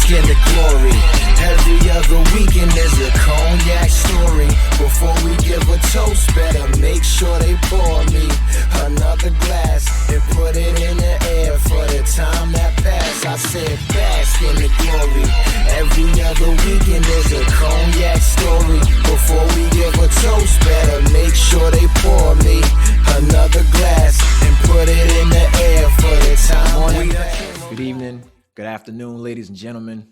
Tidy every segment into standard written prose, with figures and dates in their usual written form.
bask in the glory. Every other weekend there's a cognac story. Before we give a toast, better make sure they pour me another glass and put it in the air for the time that passed. I said bask in the glory. Every other weekend there's a cognac story. Before we give a toast, better make sure they pour me another glass and put it in the air for the time that passed. Good evening, good afternoon, ladies and gentlemen.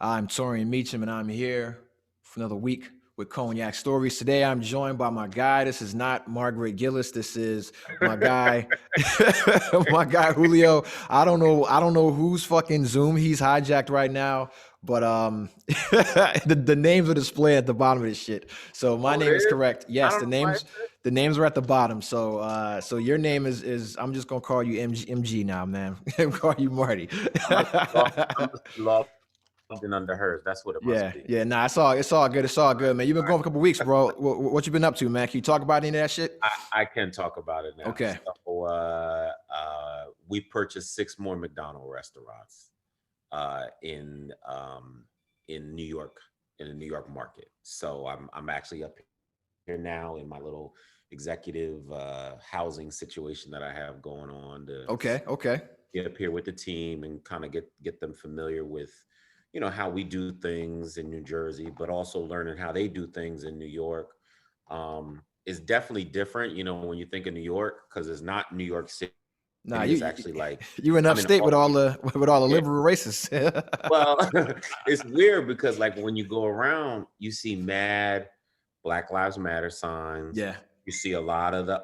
I'm Torian Meacham, and I'm here for another week with Cognac Stories. Today, I'm joined by my guy. This is not Margaret Gillis. This is my guy, my guy Julio. I don't know whose fucking Zoom he's hijacked right now, but the names are displayed at the bottom of this shit. So my name is correct. Yes, the names are at the bottom. So so your name is I'm just gonna call you MG now, man. I'm call you Marty. Something under hers. That's what it must be. Yeah. Nah, it's all good. It's all good, man. You've been going for a couple weeks, bro. What you been up to, man? Can you talk about any of that shit? I can talk about it now. Okay. So, we purchased 6 more Mcdonald restaurants in New York, in the New York market. So I'm actually up here now in my little executive housing situation that I have going on to Okay. get up here with the team and kind of get them familiar with, you know, how we do things in New Jersey, but also learning how they do things in New York. Is definitely different, you know, when you think of New York, because it's not New York City. Nah, it's actually like you in upstate with all the liberal racists. Well, it's weird because like when you go around, you see mad Black Lives Matter signs. Yeah. You see a lot of the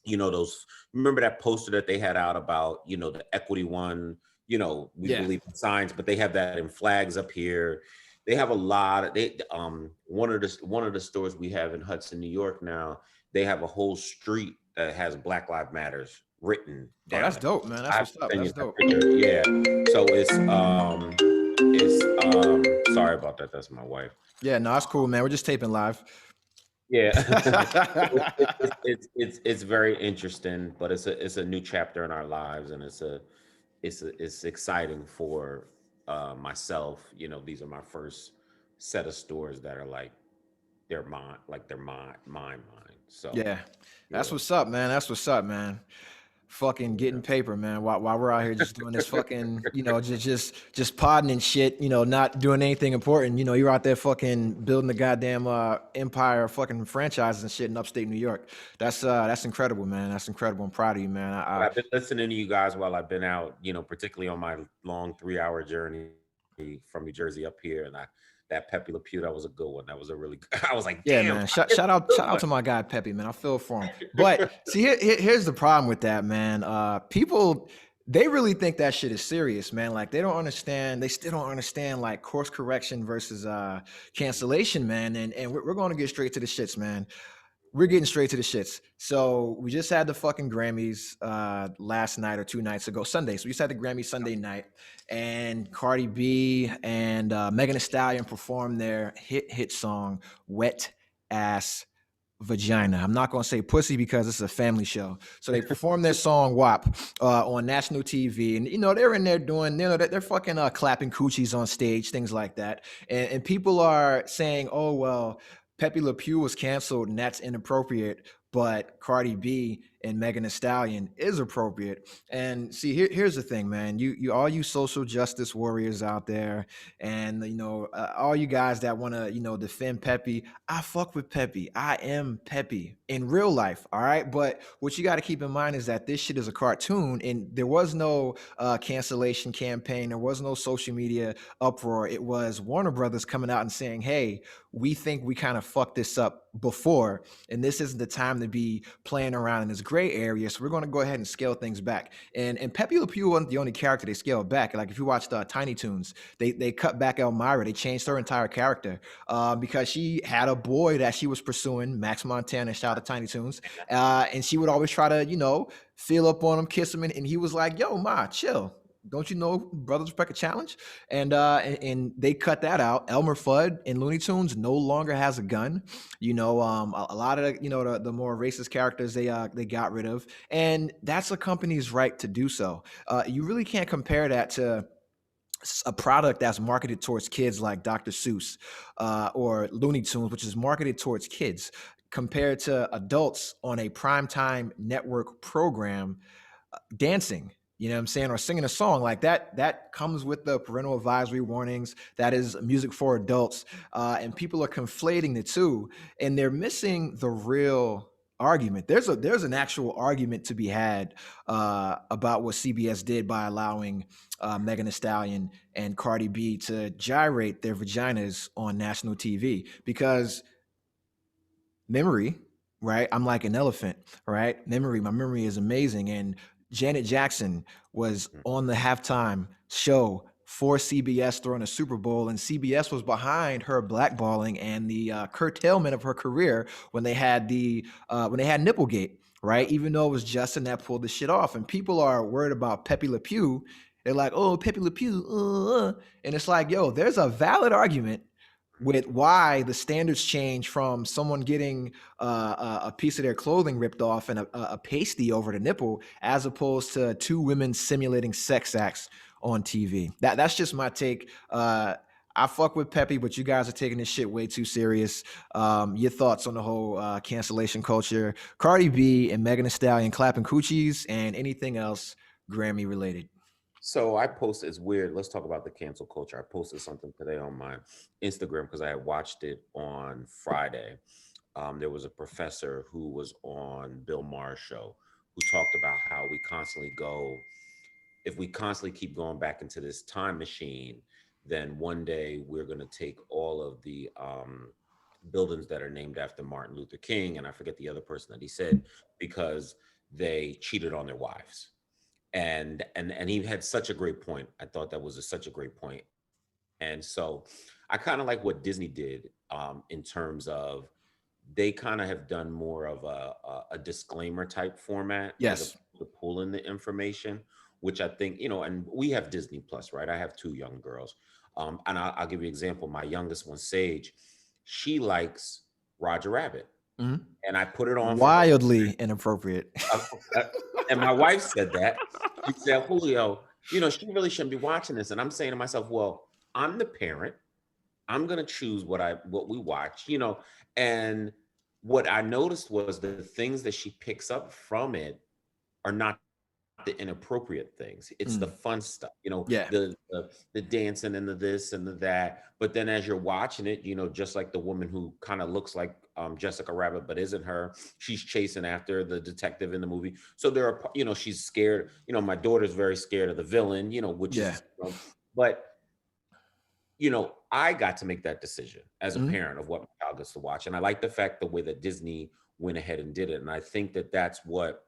you know, those, remember that poster that they had out about, you know, the equity one, you know, we believe in signs, but they have that in flags up here. They have a lot of, one of the stores we have in Hudson, New York now, they have a whole street that has Black Lives Matters written down. Oh, that's dope, man. That's what's up. That's dope. Yeah. So it's sorry about that. That's my wife. Yeah, no, that's cool, man. We're just taping live. Yeah. it's very interesting, but it's a new chapter in our lives, and it's exciting for myself. You know, these are my first set of stores that are like they're mine. So yeah, that's what's up, man. That's what's up, man. Fucking getting paper, man. While we're out here just doing this fucking, you know, just podding and shit, you know, not doing anything important. You know, you're out there fucking building the goddamn empire, fucking franchises and shit in upstate New York. That's incredible, man. That's incredible. I'm proud of you, man. I've been listening to you guys while I've been out, you know, particularly on my long 3-hour journey from New Jersey up here, and that Pepe Le Pew, that was a good one. That was a really good, I was like, damn. Yeah, man. Shout out to my guy Pepe, man. I feel for him. But see, here's the problem with that, man. People, they really think that shit is serious, man. Like they still don't understand like course correction versus cancellation, man. And we're going to get straight to the shits, man. We're getting straight to the shits. So we just had the fucking Grammys last night or 2 nights ago, Sunday. So we just had the Grammys Sunday night, and Cardi B and Megan Thee Stallion performed their hit song, Wet Ass Vagina. I'm not going to say pussy because it's a family show. So they performed their song WAP on national TV. And, you know, they're in there doing, you know, they're fucking clapping coochies on stage, things like that. And people are saying, oh, well, Pepe Le Pew was canceled and that's inappropriate, but Cardi B and Megan Thee Stallion is appropriate. And see, here's the thing, man. You all you social justice warriors out there, and you know, all you guys that want to, you know, defend Pepe. I fuck with Pepe. I am Pepe in real life. All right, but what you got to keep in mind is that this shit is a cartoon, and there was no cancellation campaign. There was no social media uproar. It was Warner Brothers coming out and saying, "Hey, we think we kind of fucked this up before, and this isn't the time to be playing around in this gray area, so we're going to go ahead and scale things back." And Pepe Le Pew wasn't the only character they scaled back. Like if you watched Tiny Toons, they cut back Elmira. They changed her entire character because she had a boy that she was pursuing, Max Montana. Shout out to Tiny Toons, and she would always try to, you know, feel up on him, kiss him, and he was like, "Yo, ma, chill. Don't you know Brothers Respect a Challenge?" And they cut that out. Elmer Fudd in Looney Tunes no longer has a gun. You know, a lot of the more racist characters they got rid of, and that's a company's right to do so. You really can't compare that to a product that's marketed towards kids like Dr. Seuss or Looney Tunes, which is marketed towards kids, compared to adults on a primetime network program dancing, you know what I'm saying, or singing a song like that, that comes with the parental advisory warnings. That is music for adults. And people are conflating the two, and they're missing the real argument. There's an actual argument to be had about what CBS did by allowing Megan Thee Stallion and Cardi B to gyrate their vaginas on national TV, because memory, right? I'm like an elephant, right? Memory, my memory is amazing. And Janet Jackson was on the halftime show for CBS during a Super Bowl, and CBS was behind her blackballing and the curtailment of her career when they had Nipplegate, right? Even though it was Justin that pulled the shit off, and people are worried about Pepe Le Pew. They're like, oh, Pepe Le Pew, and it's like, yo, there's a valid argument with why the standards change from someone getting a piece of their clothing ripped off and a pasty over the nipple, as opposed to two women simulating sex acts on TV. That's just my take. I fuck with Pepe, but you guys are taking this shit way too serious. Your thoughts on the whole cancellation culture, Cardi B and Megan Thee Stallion clapping coochies, and anything else Grammy related? So I posted, it's weird. Let's talk about the cancel culture. I posted something today on my Instagram because I had watched it on Friday. There was a professor who was on Bill Maher's show who talked about how if we constantly keep going back into this time machine, then one day we're going to take all of the buildings that are named after Martin Luther King, and I forget the other person that he said, because they cheated on their wives. And he had such a great point. I thought that was such a great point. And so I kind of like what Disney did in terms of they kind of have done more of a disclaimer type format. Yes. To pull in the information, which I think, and we have Disney Plus, right? I have two young girls. And I'll give you an example. My youngest one, Sage, she likes Roger Rabbit. Mm-hmm. And I put it on wildly inappropriate. And my wife said that. She said, Julio, she really shouldn't be watching this. And I'm saying to myself, well, I'm the parent. I'm going to choose what we watch, and what I noticed was the things that she picks up from it are not the inappropriate things. It's the fun stuff, the dancing and the this and the that. But then as you're watching it, just like the woman who kind of looks like Jessica Rabbit, but isn't her, she's chasing after the detective in the movie. So there are, she's scared. My daughter's very scared of the villain, which is, but I got to make that decision as a parent of what my child gets to watch. And I like the way that Disney went ahead and did it. And I think that that's what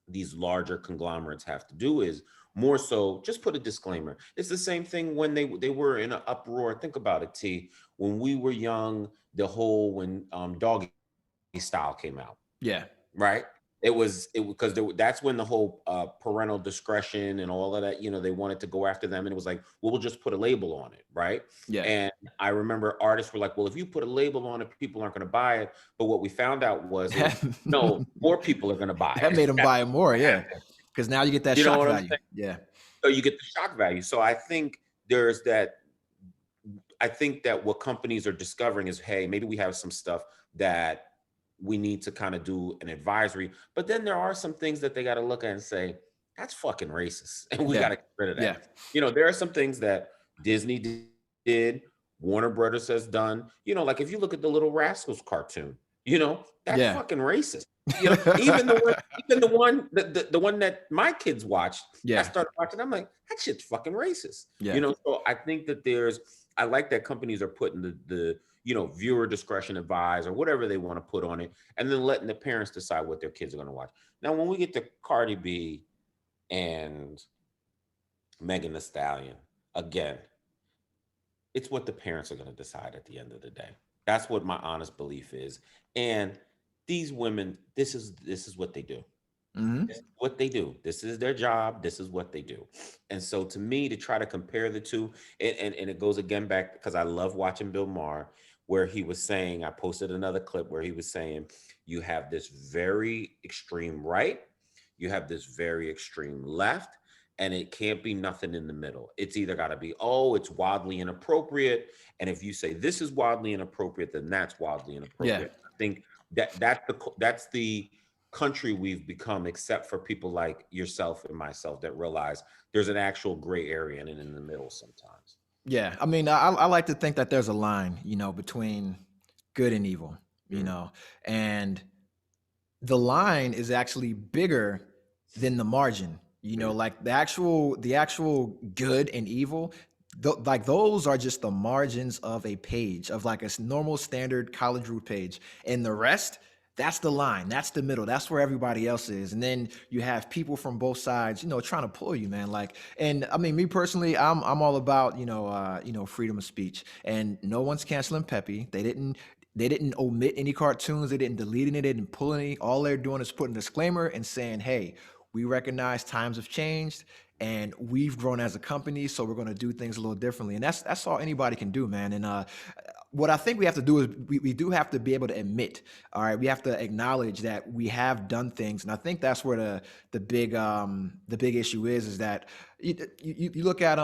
these larger conglomerates have to do, is more so just put a disclaimer. It's the same thing when they were in an uproar. Think about it, T. When we were young, when Doggy Style came out. Yeah. Right. It was because that's when the whole parental discretion and all of that, they wanted to go after them. And it was like, well, we'll just put a label on it. Right. Yeah. And I remember artists were like, well, if you put a label on it, people aren't going to buy it. But what we found out was, no, more people are going to buy it. That made them buy it more. Yeah. Because now you get that shock value. Yeah. So you get the shock value. So I think there's that. I think that what companies are discovering is, hey, maybe we have some stuff that we need to kind of do an advisory, but then there are some things that they got to look at and say, that's fucking racist. And we got to get rid of that. Yeah. There are some things that Disney did, Warner Brothers has done, like if you look at the Little Rascals cartoon, that's fucking racist. Even the one that my kids watched, I started watching, I'm like, that shit's fucking racist. Yeah. So I think that I like that companies are putting the viewer discretion advised or whatever they want to put on it, and then letting the parents decide what their kids are going to watch. Now, when we get to Cardi B and Megan Thee Stallion, again, it's what the parents are going to decide at the end of the day. That's what my honest belief is. And these women, this is what they do. Mm-hmm. This is what they do. This is their job. This is what they do. And so to me, to try to compare the two, and it goes again back, because I love watching Bill Maher, where he was saying, I posted another clip where he was saying, you have this very extreme right, you have this very extreme left, and it can't be nothing in the middle. It's either got to be, oh, it's wildly inappropriate. And if you say this is wildly inappropriate, then that's wildly inappropriate. I think that's the country we've become, except for people like yourself and myself that realize there's an actual gray area and in the middle sometimes. Yeah, I mean, I like to think that there's a line, between good and evil, and the line is actually bigger than the margin. Like the actual good and evil, like those are just the margins of a page, of like a normal standard college route page, and the rest. That's the line. That's the middle. That's where everybody else is. And then you have people from both sides, trying to pull you, man. Like, and I mean, me personally, I'm all about, freedom of speech. And no one's canceling Pepe. They didn't omit any cartoons. They didn't delete any. They didn't pull any. All they're doing is putting a disclaimer and saying, hey, we recognize times have changed and we've grown as a company, so we're going to do things a little differently. And that's all anybody can do, man. And what I think we have to do is we do have to be able to admit, all right, we have to acknowledge that we have done things. And I think that's where the big issue is that you look at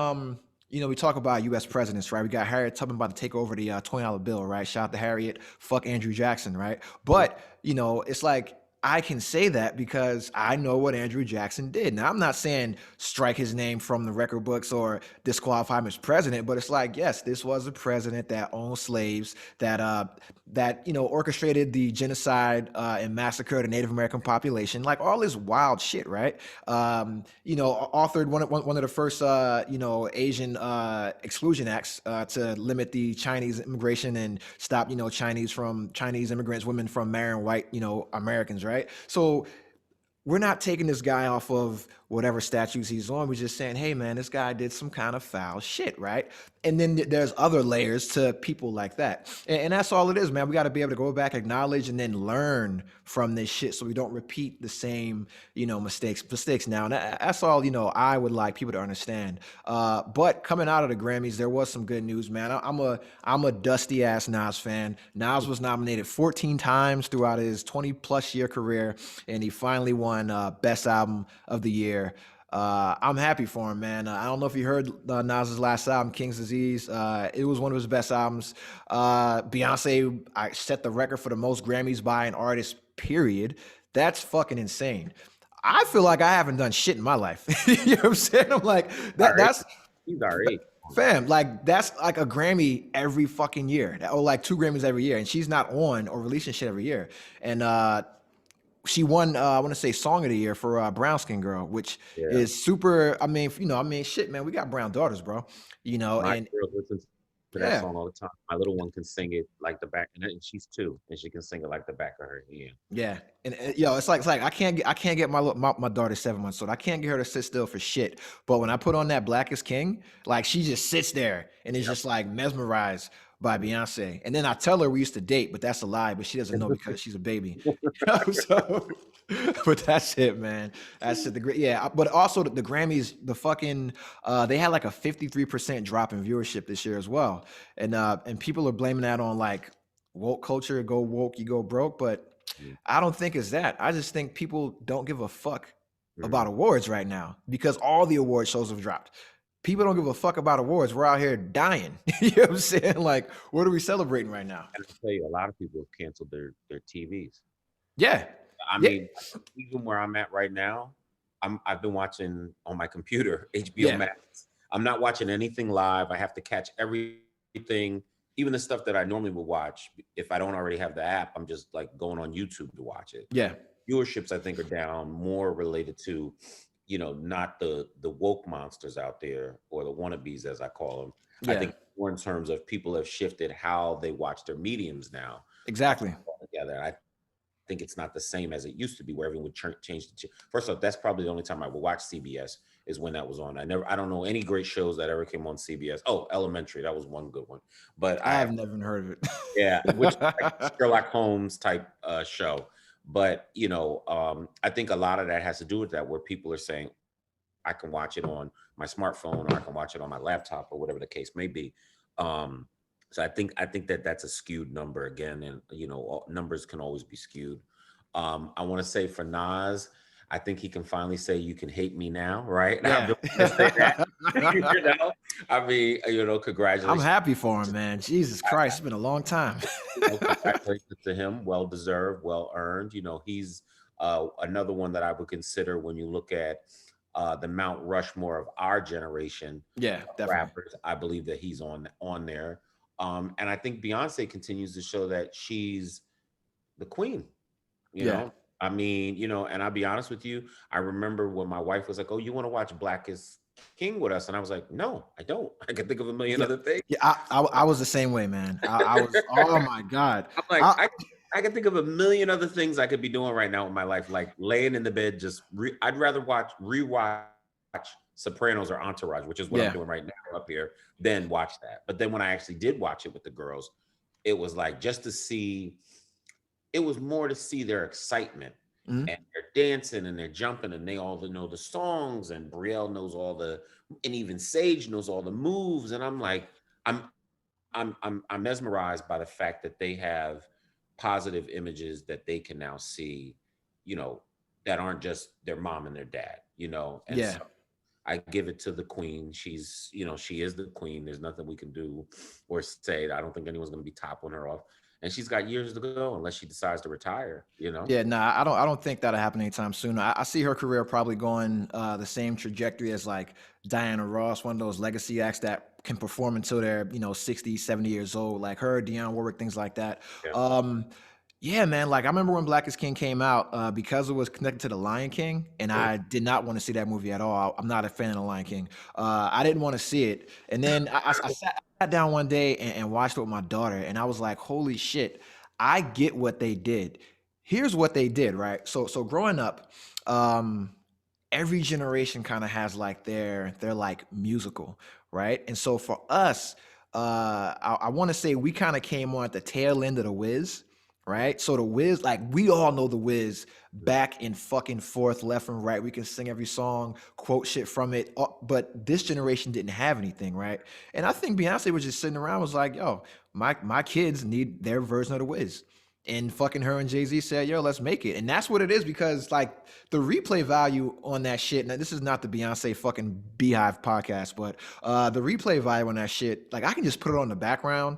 we talk about U.S. presidents, right? We got Harriet Tubman about to take over the $20 bill, right? Shout out to Harriet, fuck Andrew Jackson, right? But it's like, I can say that because I know what Andrew Jackson did. Now, I'm not saying strike his name from the record books or disqualify him as president, but it's like, yes, this was a president that owned slaves, that orchestrated the genocide and massacred the Native American population, like all this wild shit, right? Authored one of the first Asian exclusion acts to limit the Chinese immigration and stop Chinese immigrants, women from marrying white Americans, right? So we're not taking this guy off of whatever statutes he's on. We're just saying, hey, man, this guy did some kind of foul shit, right? And then there's other layers to people like that. And that's all it is, man. We got to be able to go back, acknowledge, and then learn from this shit so we don't repeat the same, mistakes now. And that's all, I would like people to understand. But coming out of the Grammys, there was some good news, man. I'm a dusty ass Nas fan. Nas was nominated 14 times throughout his 20+ year career, and he finally won Best Album of the Year. I'm happy for him, man. I don't know if you heard Nas's last album, King's Disease. It was one of his best albums. Beyonce, I set the record for the most Grammys by an artist, period. That's fucking insane. I feel like I haven't done shit in my life. You know what I'm saying? I'm like, that's... He's all right. Fam, like that's like a Grammy every fucking year, or like 2 Grammys every year, and she's not on or releasing shit every year. And she won, I want to say, Song of the Year for Brown Skin Girl, which is super. I mean, shit, man, we got brown daughters, bro. My girl listens to that song all the time. My little one can sing it like the back, and she's 2, and she can sing it like the back of her hand. Yeah, and it's like I can't get my daughter 7 months old. I can't get her to sit still for shit. But when I put on that Black is King, like she just sits there and is just like mesmerized by Beyonce. And then I tell her we used to date, but that's a lie. But she doesn't know because she's a baby. So, but that's it, man. That's it. Yeah, but also the Grammys, the fucking they had like a 53% drop in viewership this year as well, and people are blaming that on like woke culture. Go woke, you go broke. But I don't think it's that. I just think people don't give a fuck about awards right now because all the award shows have dropped. People don't give a fuck about awards. We're out here dying. You know what I'm saying? Like, what are we celebrating right now? And I'll tell you, a lot of people have canceled their TVs. Yeah. I mean, even where I'm at right now, I've been watching on my computer, HBO Max. I'm not watching anything live. I have to catch everything, even the stuff that I normally would watch. If I don't already have the app, I'm just like going on YouTube to watch it. Yeah. Viewerships, I think, are down, more related to not the woke monsters out there or the wannabes, as I call them. Yeah. I think more in terms of people have shifted how they watch their mediums now. Exactly. Together. I think it's not the same as it used to be where everyone would change. First off, that's probably the only time I would watch CBS is when that was on. I don't know any great shows that ever came on CBS. Oh, Elementary, that was one good one. But I have never heard of it. Yeah, which like Sherlock Holmes type show. But, I think a lot of that has to do with that, where people are saying, I can watch it on my smartphone or I can watch it on my laptop or whatever the case may be. So I think that that's a skewed number again. And, numbers can always be skewed. I want to say for Nas, I think he can finally say, "You can hate me now," right? I've Yeah. been wanting to say that. I mean, I'm congratulations. happy for him, man. Jesus Christ, it's been a long time. Congratulations to him. Well deserved, well earned. He's another one that I would consider when you look at the Mount Rushmore of our generation Yeah, of definitely. rappers. I believe that he's on there. And I think Beyonce continues to show that she's the queen. You Yeah. know, I mean, and I'll be honest with you. I remember when my wife was like, "Oh, you want to watch Black is King with us?" And I was like, "No, I don't. I can think of a million Yeah. other things." Yeah, I was the same way, man. I was, oh my God. I'm like, I can think of a million other things I could be doing right now in my life, like laying in the bed. I'd rather rewatch Sopranos or Entourage, which is what I'm Yeah. doing right now up here, than watch that. But then when I actually did watch it with the girls, it was like just to see. It was more to see their excitement, Mhm. and they're dancing and they're jumping and they all know the songs, and Brielle knows and even Sage knows all the moves. And I'm like, I'm mesmerized by the fact that they have positive images that they can now see, that aren't just their mom and their dad, and Yeah. so I give it to the queen. She is the queen. There's nothing we can do or say. I don't think anyone's going to be toppling her off. And she's got years to go unless she decides to retire. Yeah, nah, I don't think that'll happen anytime soon. I see her career probably going the same trajectory as like Diana Ross, one of those legacy acts that can perform until they're, 60, 70 years old, like her, Dionne Warwick, things like that. Yeah. Yeah, man, like I remember when Black is King came out, because it was connected to The Lion King, and I did not want to see that movie at all. I'm not a fan of The Lion King. I didn't want to see it. And then I sat down one day and watched it with my daughter, and I was like, holy shit, I get what they did. Here's what they did, right? So growing up, every generation kind of has like their like musical, right? And so for us, I want to say we kind of came on at the tail end of the Wiz, right? So the Wiz, like we all know the Wiz back and fucking forth, left and right. We can sing every song, quote shit from it, but this generation didn't have anything, right? And I think Beyonce was just sitting around, was like, yo, my kids need their version of the Wiz. And fucking her and Jay-Z said, yo, let's make it. And that's what it is, because like the replay value on that shit, now this is not the Beyonce fucking Beehive podcast, but the replay value on that shit, like I can just put it on the background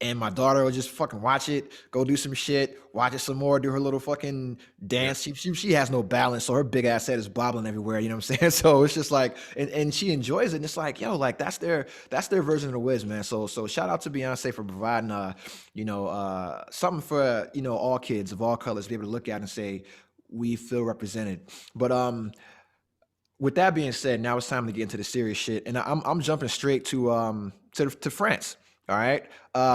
and my daughter will just fucking watch it, go do some shit, watch it some more, do her little fucking dance. She has no balance, so her big ass head is bobbling everywhere. You know what I'm saying? So it's just like, and she enjoys it. And it's like, yo, like that's their version of the Wiz, man. So shout out to Beyonce for providing, something for all kids of all colors to be able to look at and say we feel represented. But with that being said, now it's time to get into the serious shit, and I'm jumping straight to France. All right,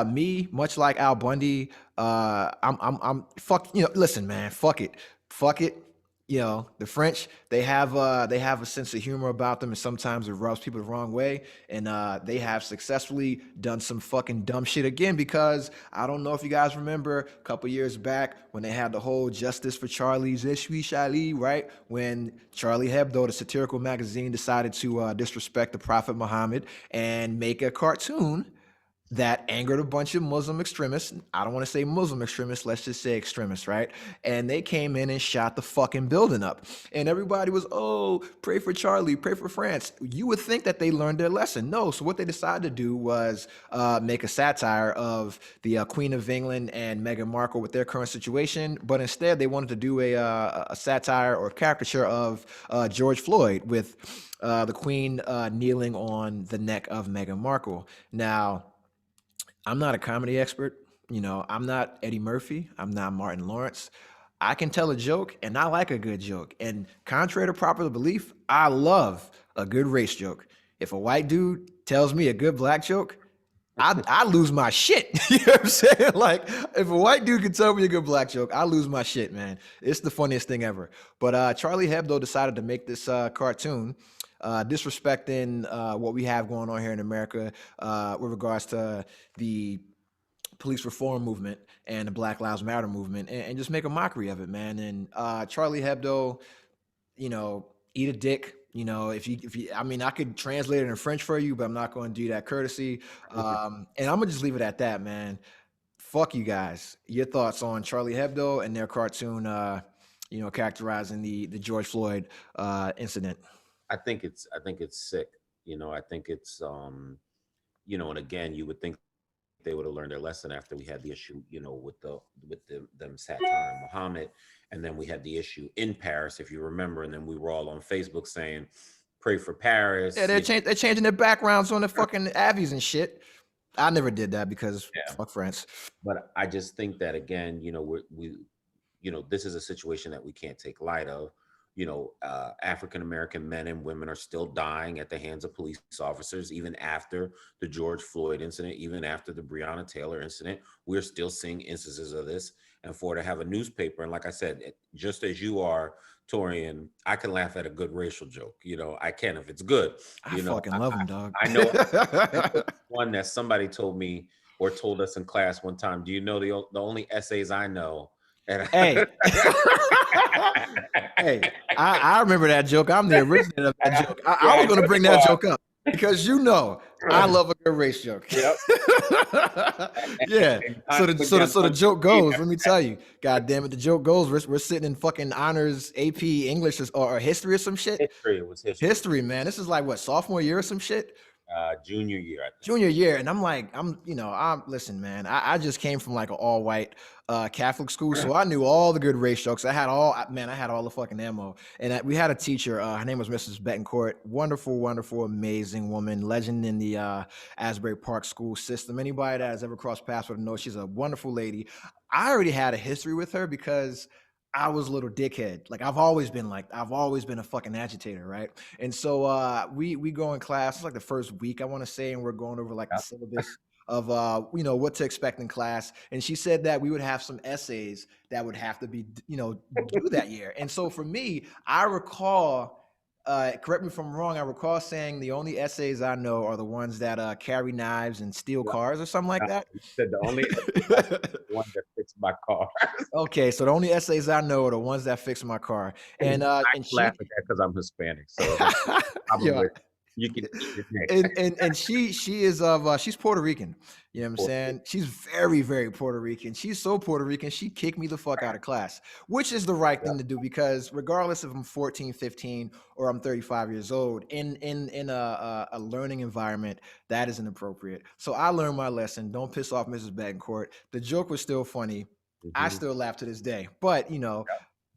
me, much like Al Bundy, I'm fuck. Listen, man, fuck it. The French, they have a sense of humor about them, and sometimes it rubs people the wrong way. And they have successfully done some fucking dumb shit again, because I don't know if you guys remember a couple years back when they had the whole Justice for Charlie's Je suis Charlie, right? When Charlie Hebdo, the satirical magazine, decided to disrespect the Prophet Muhammad and make a cartoon that angered a bunch of Muslim extremists. I don't want to say Muslim extremists, let's just say extremists, right? And they came in and shot the fucking building up. And everybody was, oh, pray for Charlie, pray for France. You would think that they learned their lesson. No, so what they decided to do was make a satire of the Queen of England and Meghan Markle with their current situation, but instead they wanted to do a satire or caricature of George Floyd with the Queen kneeling on the neck of Meghan Markle. Now, I'm not a comedy expert. I'm not Eddie Murphy. I'm not Martin Lawrence. I can tell a joke, and I like a good joke. And contrary to popular belief, I love a good race joke. If a white dude tells me a good black joke, I lose my shit. You know what I'm saying? Like, if a white dude can tell me a good black joke, I lose my shit, man. It's the funniest thing ever. But Charlie Hebdo decided to make this cartoon disrespecting what we have going on here in America with regards to the police reform movement and the Black Lives Matter movement, and just make a mockery of it, man. And Charlie Hebdo, eat a dick. I mean, I could translate it in French for you, but I'm not going to do that courtesy. And I'm gonna just leave it at that, man. Fuck you guys. Your thoughts on Charlie Hebdo and their cartoon characterizing the George Floyd incident. I think it's sick. I think it's and again, you would think they would have learned their lesson after we had the issue, with them satiring Muhammad, and then we had the issue in Paris, if you remember, and then we were all on Facebook saying, "Pray for Paris." Yeah, they're changing their backgrounds on the fucking Abbeys and shit. I never did that because fuck France. But I just think that again, this is a situation that we can't take light of. African American men and women are still dying at the hands of police officers, even after the George Floyd incident, even after the Breonna Taylor incident. We're still seeing instances of this. And to have a newspaper, and like I said, just as you are, Torian, I can laugh at a good racial joke. I can if it's good. I fucking love them, dog. I know one that somebody told me or told us in class one time. Do you know the only essays I know? Hey. Hey, I remember that joke. I'm the originator of that joke. I was going to bring that joke up because I love a good race joke. Yep. Yeah. So the joke goes. Let me tell you, God damn it, the joke goes. We're sitting in fucking honors AP English or history or some shit. History. It was history. History, man. This is like what, sophomore year or some shit. Junior year, I think. Junior year, and I'm like, listen, man. I just came from like an all white Catholic school, so I knew all the good race jokes. I had all the fucking ammo. And we had a teacher. Her name was Mrs. Betancourt. Wonderful, wonderful, amazing woman, legend in the Asbury Park school system. Anybody that has ever crossed paths with her knows she's a wonderful lady. I already had a history with her because I was a little dickhead. Like I've always been a fucking agitator, right? And so we go in class. It's like the first week, I want to say, and we're going over like the syllabus of what to expect in class. And she said that we would have some essays that would have to be due that year. And so for me, I recall. Correct me if I'm wrong. I recall saying the only essays I know are the ones that carry knives and steal cars or something like that. You said the only one that fixed my car. Okay, so the only essays I know are the ones that fix my car. And I laugh at that because I'm Hispanic, so probably you can. And she is of she's Puerto Rican. You know what I'm saying? She's very, very Puerto Rican. She's so Puerto Rican, she kicked me the fuck out of class, which is the right thing to do because regardless if I'm 14, 15, or I'm 35 years old, in a learning environment, that is inappropriate. So I learned my lesson. Don't piss off Mrs. Betancourt. The joke was still funny. I still laugh to this day. But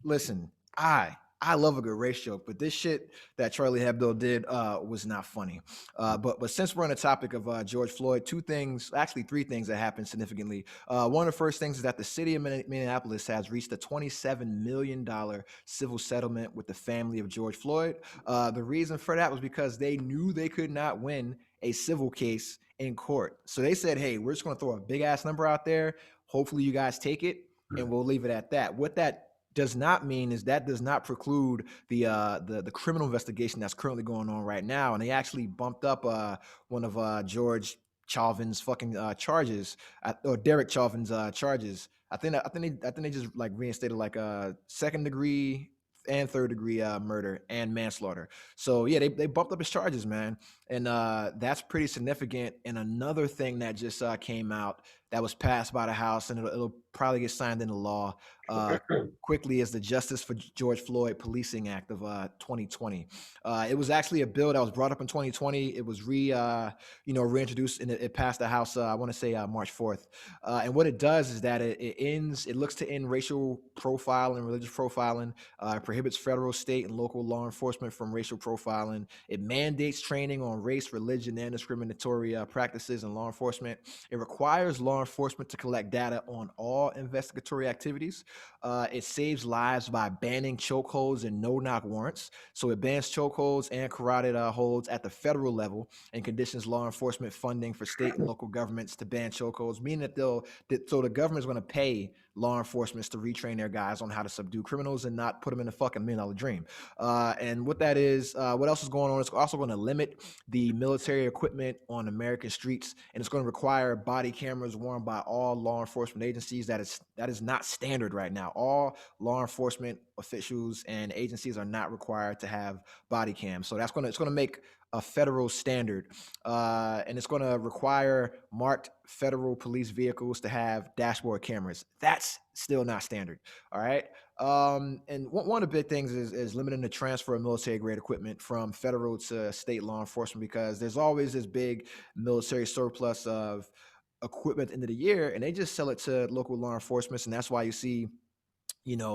listen, I love a good race joke, but this shit that Charlie Hebdo did was not funny. But since we're on the topic of George Floyd, three things that happened significantly. One of the first things is that the city of Minneapolis has reached a $27 million civil settlement with the family of George Floyd. The reason for that was because they knew they could not win a civil case in court. So they said, hey, we're just going to throw a big ass number out there. Hopefully you guys take it and we'll leave it at that. What that does not mean is that does not preclude the criminal investigation that's currently going on right now. And they actually bumped up one of George Chauvin's fucking charges, or Derek Chauvin's charges. I think they just like reinstated like second degree and third degree murder and manslaughter. So yeah, they bumped up his charges, man. And that's pretty significant. And another thing that just came out that was passed by the House, and it'll probably get signed into law quickly, is the Justice for George Floyd Policing Act of 2020. It was actually a bill that was brought up in 2020. It was reintroduced, and it passed the House, I want to say March 4th. And what it does is that it looks to end racial profiling, religious profiling, prohibits federal, state, and local law enforcement from racial profiling. It mandates training on race, religion, and discriminatory practices in law enforcement. It requires law enforcement to collect data on all investigatory activities. It saves lives by banning chokeholds and no-knock warrants. So it bans chokeholds and carotid holds at the federal level and conditions law enforcement funding for state and local governments to ban chokeholds, meaning that the government is going to pay law enforcement to retrain their guys on how to subdue criminals and not put them in a fucking $1 million dream. And what that is, what else is going on? It's also going to limit the military equipment on American streets, and it's going to require body cameras worn by all law enforcement agencies. That is not standard right now. All law enforcement officials and agencies are not required to have body cams. So it's going to make a federal standard, and it's going to require marked federal police vehicles to have dashboard cameras. That's still not standard. All right. And one of the big things is limiting the transfer of military grade equipment from federal to state law enforcement, because there's always this big military surplus of equipment at the end of the year, and they just sell it to local law enforcement. And that's why you see,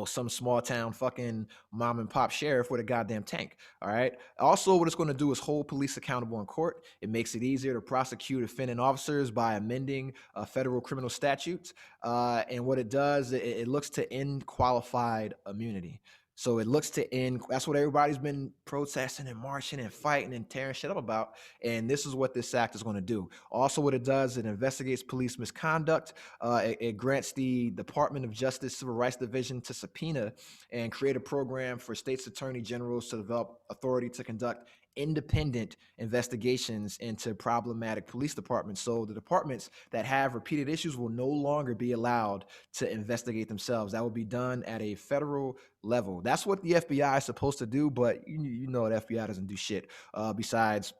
some small town fucking mom and pop sheriff with a goddamn tank. All right. Also, what it's going to do is hold police accountable in court. It makes it easier to prosecute offending officers by amending federal criminal statutes. And what it does, it looks to end qualified immunity. So it looks to end. That's what everybody's been protesting and marching and fighting and tearing shit up about. And this is what this act is going to do. Also, what it does, it investigates police misconduct. It grants the Department of Justice Civil Rights Division to subpoena and create a program for states' attorney generals to develop authority to conduct independent investigations into problematic police departments. So the departments that have repeated issues will no longer be allowed to investigate themselves. That will be done at a federal level. That's what the FBI is supposed to do, but you know the FBI doesn't do shit besides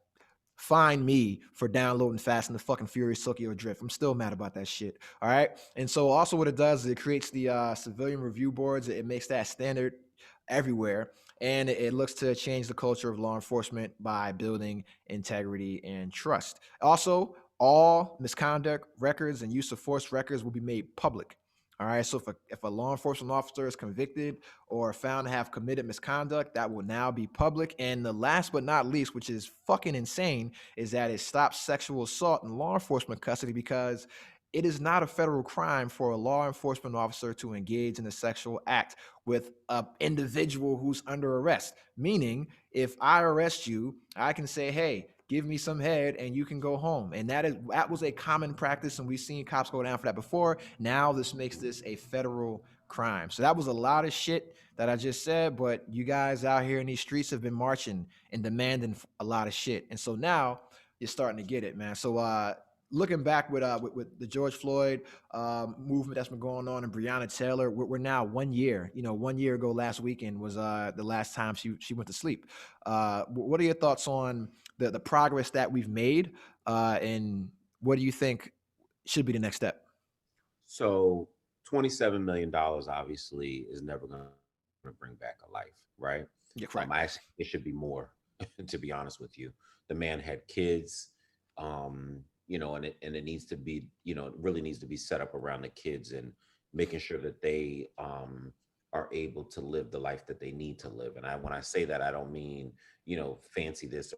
find me for downloading Fast and the fucking Furious Tokyo Drift. I'm still mad about that shit. All right. And so also what it does is it creates the civilian review boards. It makes that standard everywhere. And it looks to change the culture of law enforcement by building integrity and trust. Also, all misconduct records and use of force records will be made public. All right. So if a law enforcement officer is convicted or found to have committed misconduct, that will now be public. And the last but not least, which is fucking insane, is that it stops sexual assault in law enforcement custody, because it is not a federal crime for a law enforcement officer to engage in a sexual act with an individual who's under arrest. Meaning, if I arrest you, I can say, hey, give me some head and you can go home. And that was a common practice, and we've seen cops go down for that before. Now this makes this a federal crime. So that was a lot of shit that I just said, but you guys out here in these streets have been marching and demanding a lot of shit. And so now you're starting to get it, man. So looking back with the George Floyd movement that's been going on, and Breonna Taylor, we're now 1 year. 1 year ago last weekend was the last time she went to sleep. What are your thoughts on the progress that we've made, and what do you think should be the next step? So $27 million obviously is never going to bring back a life, right? Yeah, correct. Actually, it should be more, to be honest with you. The man had kids, and it needs to be, it really needs to be set up around the kids and making sure that they are able to live the life that they need to live. And when I say that, I don't mean, fancy this or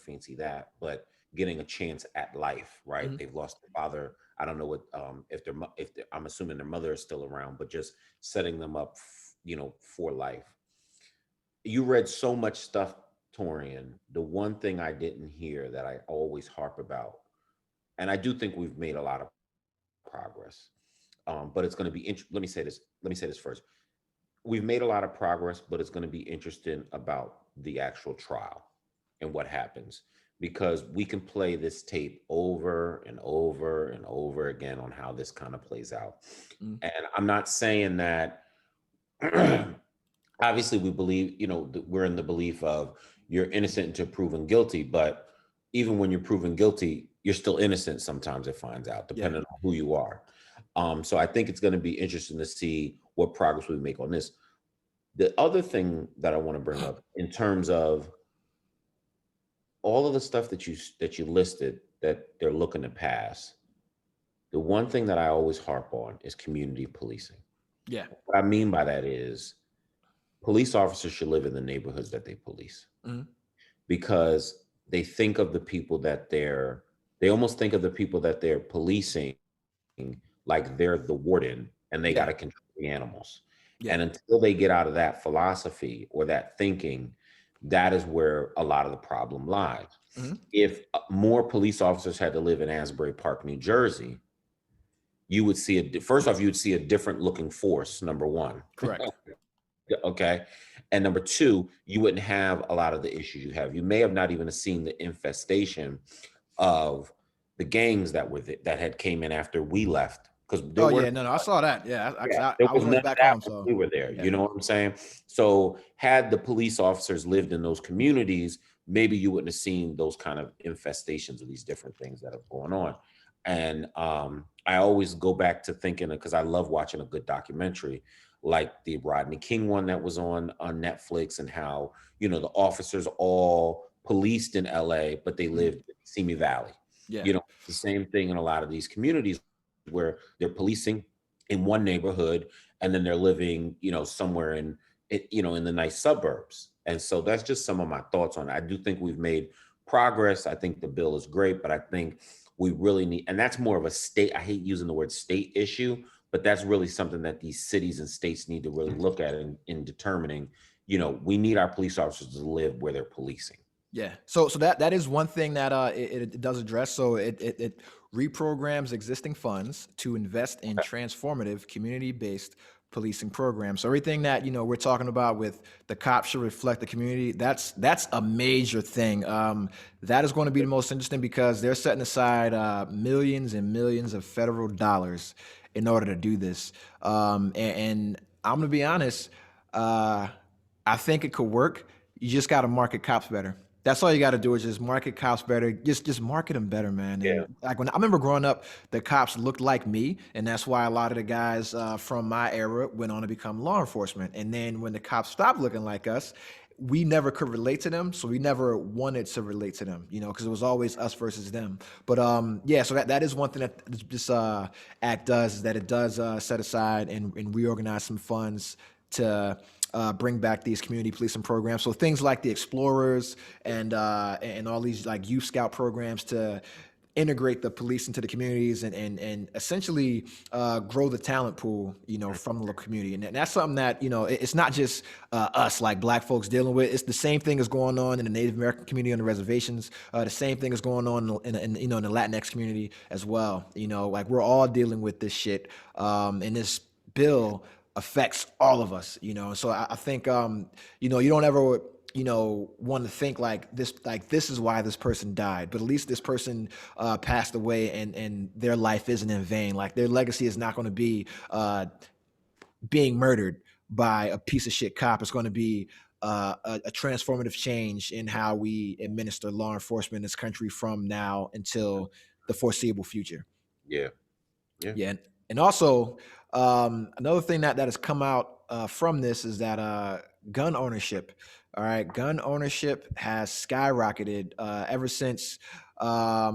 fancy that, but getting a chance at life, right? Mm-hmm. They've lost their father. I don't know what, if I'm assuming their mother is still around, but just setting them up, for life. You read so much stuff, Torian. The one thing I didn't hear that I always harp about, and I do think we've made a lot of progress, but it's going to be, let me say this first. We've made a lot of progress, but it's going to be interesting about the actual trial and what happens, because we can play this tape over and over and over again on how this kind of plays out. Mm. And I'm not saying that, obviously we believe, we're in the belief of you're innocent until proven guilty, but even when you're proven guilty, you're still innocent sometimes, it finds out, depending on who you are. So I think it's going to be interesting to see what progress we make on this. The other thing that I want to bring up in terms of all of the stuff that you listed that they're looking to pass, the one thing that I always harp on is community policing. Yeah. What I mean by that is police officers should live in the neighborhoods that they police, mm-hmm. because they think of the people that they almost think of the people that they're policing like they're the warden and they got to control the animals. Yeah. And until they get out of that philosophy or that thinking, that is where a lot of the problem lies. Mm-hmm. If more police officers had to live in Asbury Park, New Jersey, you would see a different looking force, number one. Correct. Okay. And number two, you wouldn't have a lot of the issues you have. You may have not even seen the infestation of the gangs that had came in after we left. I saw that. Yeah, I was back home, so we were there. Yeah. You know what I'm saying? So had the police officers lived in those communities, maybe you wouldn't have seen those kind of infestations of these different things that are going on. And I always go back to thinking, because I love watching a good documentary, like the Rodney King one that was on Netflix, and how, you know, the officers all policed in LA, but they lived in Simi Valley. Yeah. You know, it's the same thing in a lot of these communities where they're policing in one neighborhood and then they're living, you know, somewhere in it, you know, in the nice suburbs. And so that's just some of my thoughts on it. I do think we've made progress. I think the bill is great, but I think we really need, and that's more of a state, I hate using the word state issue, but that's really something that these cities and states need to really look at in determining, you know, we need our police officers to live where they're policing. Yeah. So that is one thing that it does address. So it reprograms existing funds to invest in transformative community-based policing programs. So everything that, you know, we're talking about with the cops should reflect the community, that's a major thing. That is going to be the most interesting because they're setting aside millions and millions of federal dollars in order to do this. And I'm gonna be honest, I think it could work. You just got to market cops better. That's all you got to do is just market cops better. Just market them better, man. Yeah. And like when I remember growing up, the cops looked like me, and that's why a lot of the guys from my era went on to become law enforcement. And then when the cops stopped looking like us, we never could relate to them, so we never wanted to relate to them, you know, because it was always us versus them. But yeah, so that is one thing that this act does, is that it does set aside and reorganize some funds to bring back these community policing programs. So things like the Explorers and all these like youth scout programs to integrate the police into the communities and essentially grow the talent pool, you know, from the local community. And that's something that, you know, it's not just us like Black folks dealing with. It's the same thing is going on in the Native American community on the reservations. The same thing is going on in you know, in the Latinx community as well. You know, like we're all dealing with this shit. And this bill affects all of us, you know. So I think, you know, you don't ever, you know, want to think like this is why this person died, but at least this person passed away and their life isn't in vain. Like their legacy is not going to be being murdered by a piece of shit cop. It's going to be a transformative change in how we administer law enforcement in this country from now until the foreseeable future. Yeah. And also, another thing that has come out from this is that gun ownership. All right, gun ownership has skyrocketed ever since I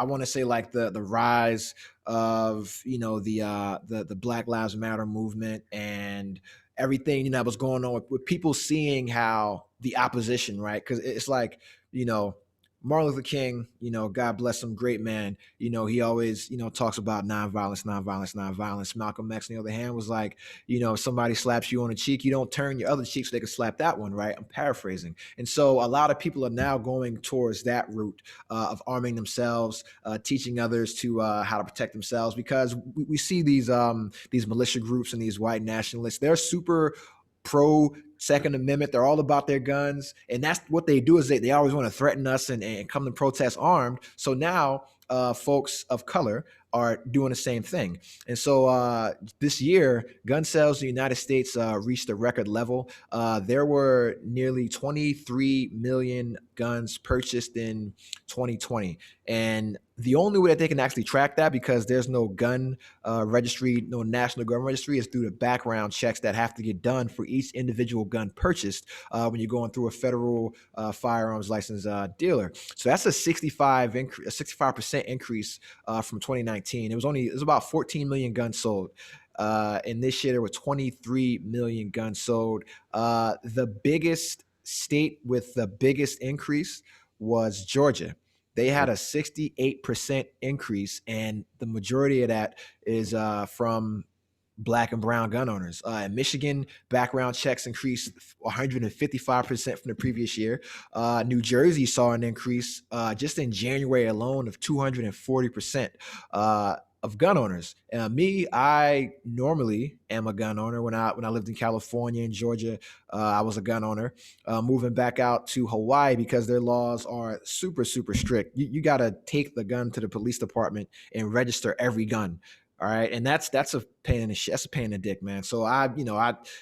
want to say like the rise of, you know, the Black Lives Matter movement and everything, you know, that was going on with people seeing how the opposition, right? Because it's like, you know, Martin Luther King, you know, God bless him, great man. You know, he always, you know, talks about nonviolence, nonviolence, nonviolence. Malcolm X, on the other hand, was like, you know, if somebody slaps you on the cheek, you don't turn your other cheek so they can slap that one, right? I'm paraphrasing. And so a lot of people are now going towards that route of arming themselves, teaching others to how to protect themselves, because we see these militia groups and these white nationalists. They're super pro Second Amendment. They're all about their guns. And that's what they do, is they always want to threaten us and come to protest armed. So now folks of color are doing the same thing. And so this year, gun sales in the United States reached a record level. There were nearly 23 million guns purchased in 2020. And the only way that they can actually track that, because there's no gun registry, no national gun registry, is through the background checks that have to get done for each individual gun purchased when you're going through a federal firearms license dealer. So that's a 65% increase from 2019. It was about 14 million guns sold. And this year there were 23 million guns sold. The biggest state with the biggest increase was Georgia. They had a 68% increase, and the majority of that is from Black and brown gun owners. In Michigan, background checks increased 155% from the previous year. New Jersey saw an increase just in January alone of 240% of gun owners. I normally am a gun owner. When I lived in California and Georgia, I was a gun owner. Moving back out to Hawaii, because their laws are super, super strict. You got to take the gun to the police department and register every gun All right. And that's a pain in the shit. That's a pain in the dick, man. So I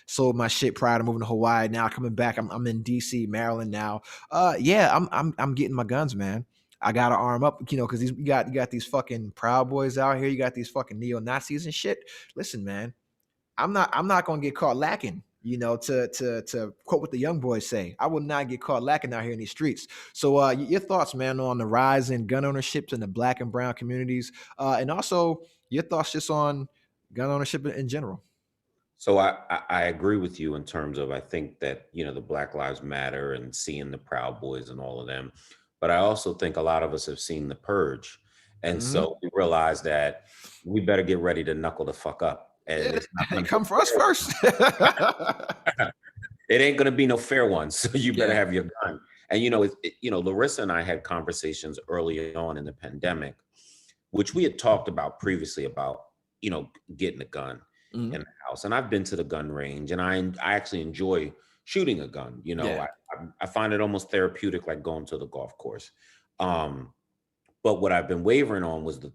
sold my shit prior to moving to Hawaii. Now coming back, I'm in DC, Maryland now. Yeah, I'm getting my guns, man. I gotta arm up, because you got these fucking Proud Boys out here. You got these fucking neo-Nazis and shit. Listen, man, I'm not gonna get caught lacking. To quote what the young boys say, I will not get caught lacking out here in these streets. So, your thoughts, man, on the rise in gun ownership in the Black and brown communities, and also your thoughts just on gun ownership in general. So I agree with you in terms of, I think that, the Black Lives Matter and seeing the Proud Boys and all of them. But I also think a lot of us have seen The Purge. And so we realize that we better get ready to knuckle the fuck up. And it's not gonna come for us first. It ain't going to be no fair one. So you better have your gun. And, Larissa and I had conversations early on in the pandemic, which we had talked about previously about, getting a gun in the house. And I've been to the gun range, and I actually enjoy shooting a gun. I find it almost therapeutic, like going to the golf course. But what I've been wavering on was the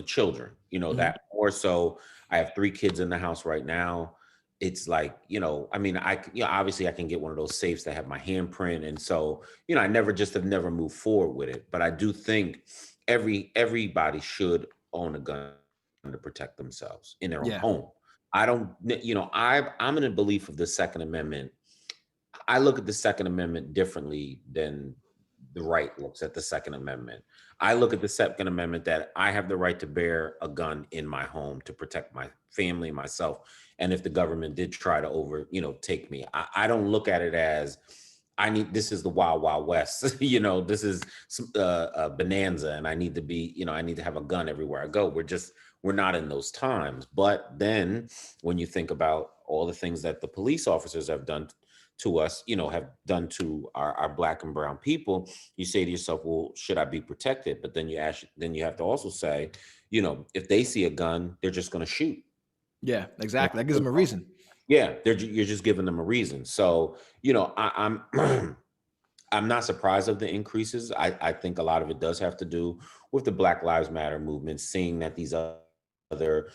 children, that more so. I have 3 kids in the house right now. It's like, obviously I can get one of those safes that have my handprint. And so, I have never moved forward with it. But I do think everybody should own a gun to protect themselves in their own home. I don't, I'm in a belief of the Second Amendment. I look at the Second Amendment differently than the right looks at the Second Amendment. I look at the Second Amendment that I have the right to bear a gun in my home to protect my family, myself. And if the government did try to take me, I don't look at it as this is the Wild Wild West. This is a bonanza, and I need to be, I need to have a gun everywhere I go. We're not in those times. But then when you think about all the things that the police officers have done to us, have done to our Black and brown people, you say to yourself, well, should I be protected? But then you have to also say, if they see a gun, they're just going to shoot. Yeah, exactly. That gives them a reason. Yeah, you're just giving them a reason. So, I'm I'm not surprised of the increases. I think a lot of it does have to do with the Black Lives Matter movement, seeing that these other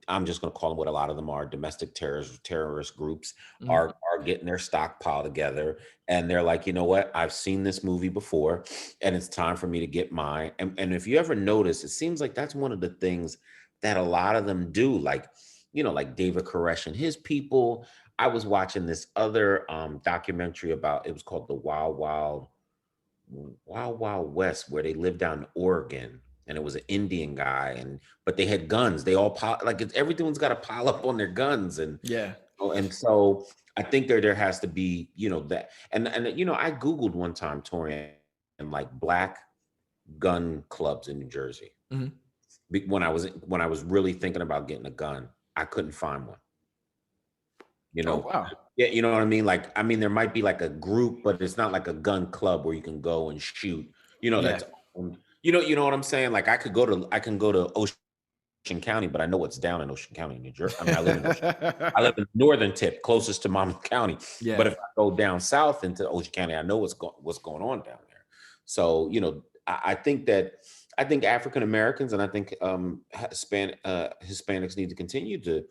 I'm just going to call them what a lot of them are, domestic terrorist groups are getting their stockpile together. And they're like, you know what? I've seen this movie before, and it's time for me to get mine. And if you ever notice, it seems like that's one of the things that a lot of them do. Like, like David Koresh and his people. I was watching this other documentary about, it was called The Wild Wild West, where they lived down in Oregon. And it was an Indian guy, but they had guns. They all everyone's got to pile up on their guns, and so I think there has to be that, and I Googled one time, Torian, and like Black gun clubs in New Jersey. When I was really thinking about getting a gun, I couldn't find one. Oh, wow. Yeah, you know what I mean. Like, there might be like a group, but it's not like a gun club where you can go and shoot. That's. You know what I'm saying? Like I can go to Ocean County, but I know what's down in Ocean County, New Jersey. I live in the northern tip, closest to Monmouth County. Yeah. But if I go down south into Ocean County, I know what's going on down there. So, I think African Americans and I think Hispanics need to continue to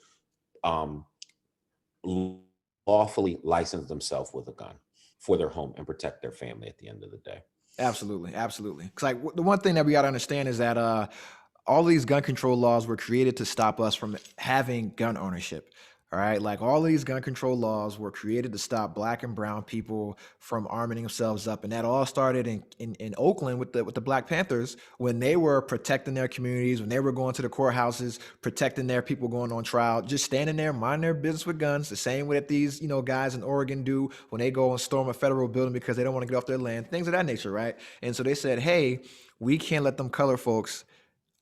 lawfully license themselves with a gun for their home and protect their family at the end of the day. Absolutely. Because like the one thing that we got to understand is that all these gun control laws were created to stop us from having gun ownership. All right, like all these gun control laws were created to stop Black and brown people from arming themselves up, and that all started in Oakland with the Black Panthers when they were protecting their communities, when they were going to the courthouses, protecting their people going on trial, just standing there, minding their business with guns. The same way that these guys in Oregon do when they go and storm a federal building because they don't want to get off their land, things of that nature, right? And so they said, hey, we can't let them color folks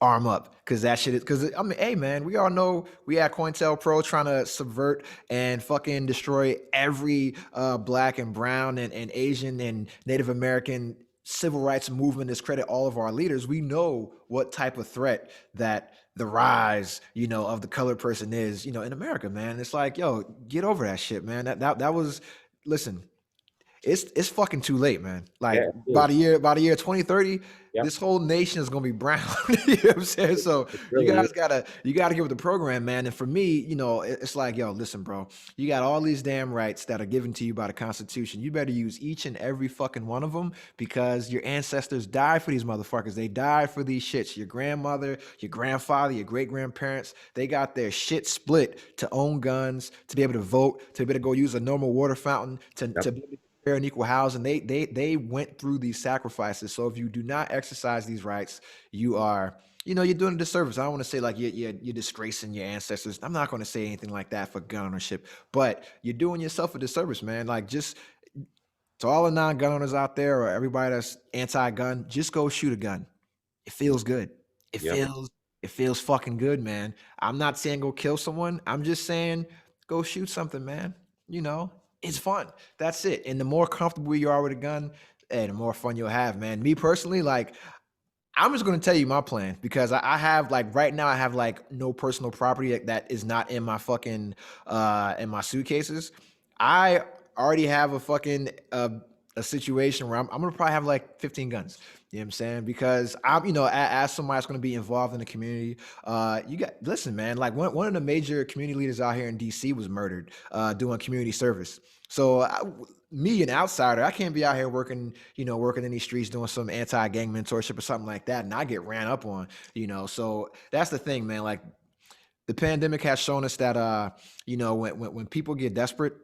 arm up because that shit is, because hey man, we all know we at COINTELPRO trying to subvert and fucking destroy every Black and brown and Asian and Native American civil rights movement, discredit all of our leaders. We know what type of threat that the rise of the colored person is in America, man. It's like, yo, get over that shit, man. That was, listen, it's fucking too late, man. Like about a year 2030, this whole nation is gonna be brown. You know what I'm saying? So really you guys gotta get with the program, man. And for me, it's like, yo, listen, bro, you got all these damn rights that are given to you by the Constitution. You better use each and every fucking one of them, because your ancestors died for these motherfuckers. They died for these shits. Your grandmother, your grandfather, your great grandparents, they got their shit split to own guns, to be able to vote, to be able to go use a normal water fountain, to be able to fair and equal housing. They went through these sacrifices. So if you do not exercise these rights, you are, you're doing a disservice. I don't want to say like you're disgracing your ancestors. I'm not going to say anything like that for gun ownership, but you're doing yourself a disservice, man. Like, just to all the non-gun owners out there, or everybody that's anti-gun, just go shoot a gun. It feels good. It feels fucking good, man. I'm not saying go kill someone. I'm just saying go shoot something, man. It's fun. That's it. And the more comfortable you are with a gun, the more fun you'll have, man. Me personally, like, I'm just going to tell you my plan, because I have, like, right now I have like no personal property that is not in my fucking in my suitcases. I already have a fucking a situation where I'm going to probably have like 15 guns. You know what I'm saying? Because I'm, as somebody that's going to be involved in the community, listen, man, like one of the major community leaders out here in DC was murdered doing community service. So me, an outsider, I can't be out here working in these streets doing some anti-gang mentorship or something like that, and I get ran up on, So that's the thing, man. Like, the pandemic has shown us that, when people get desperate,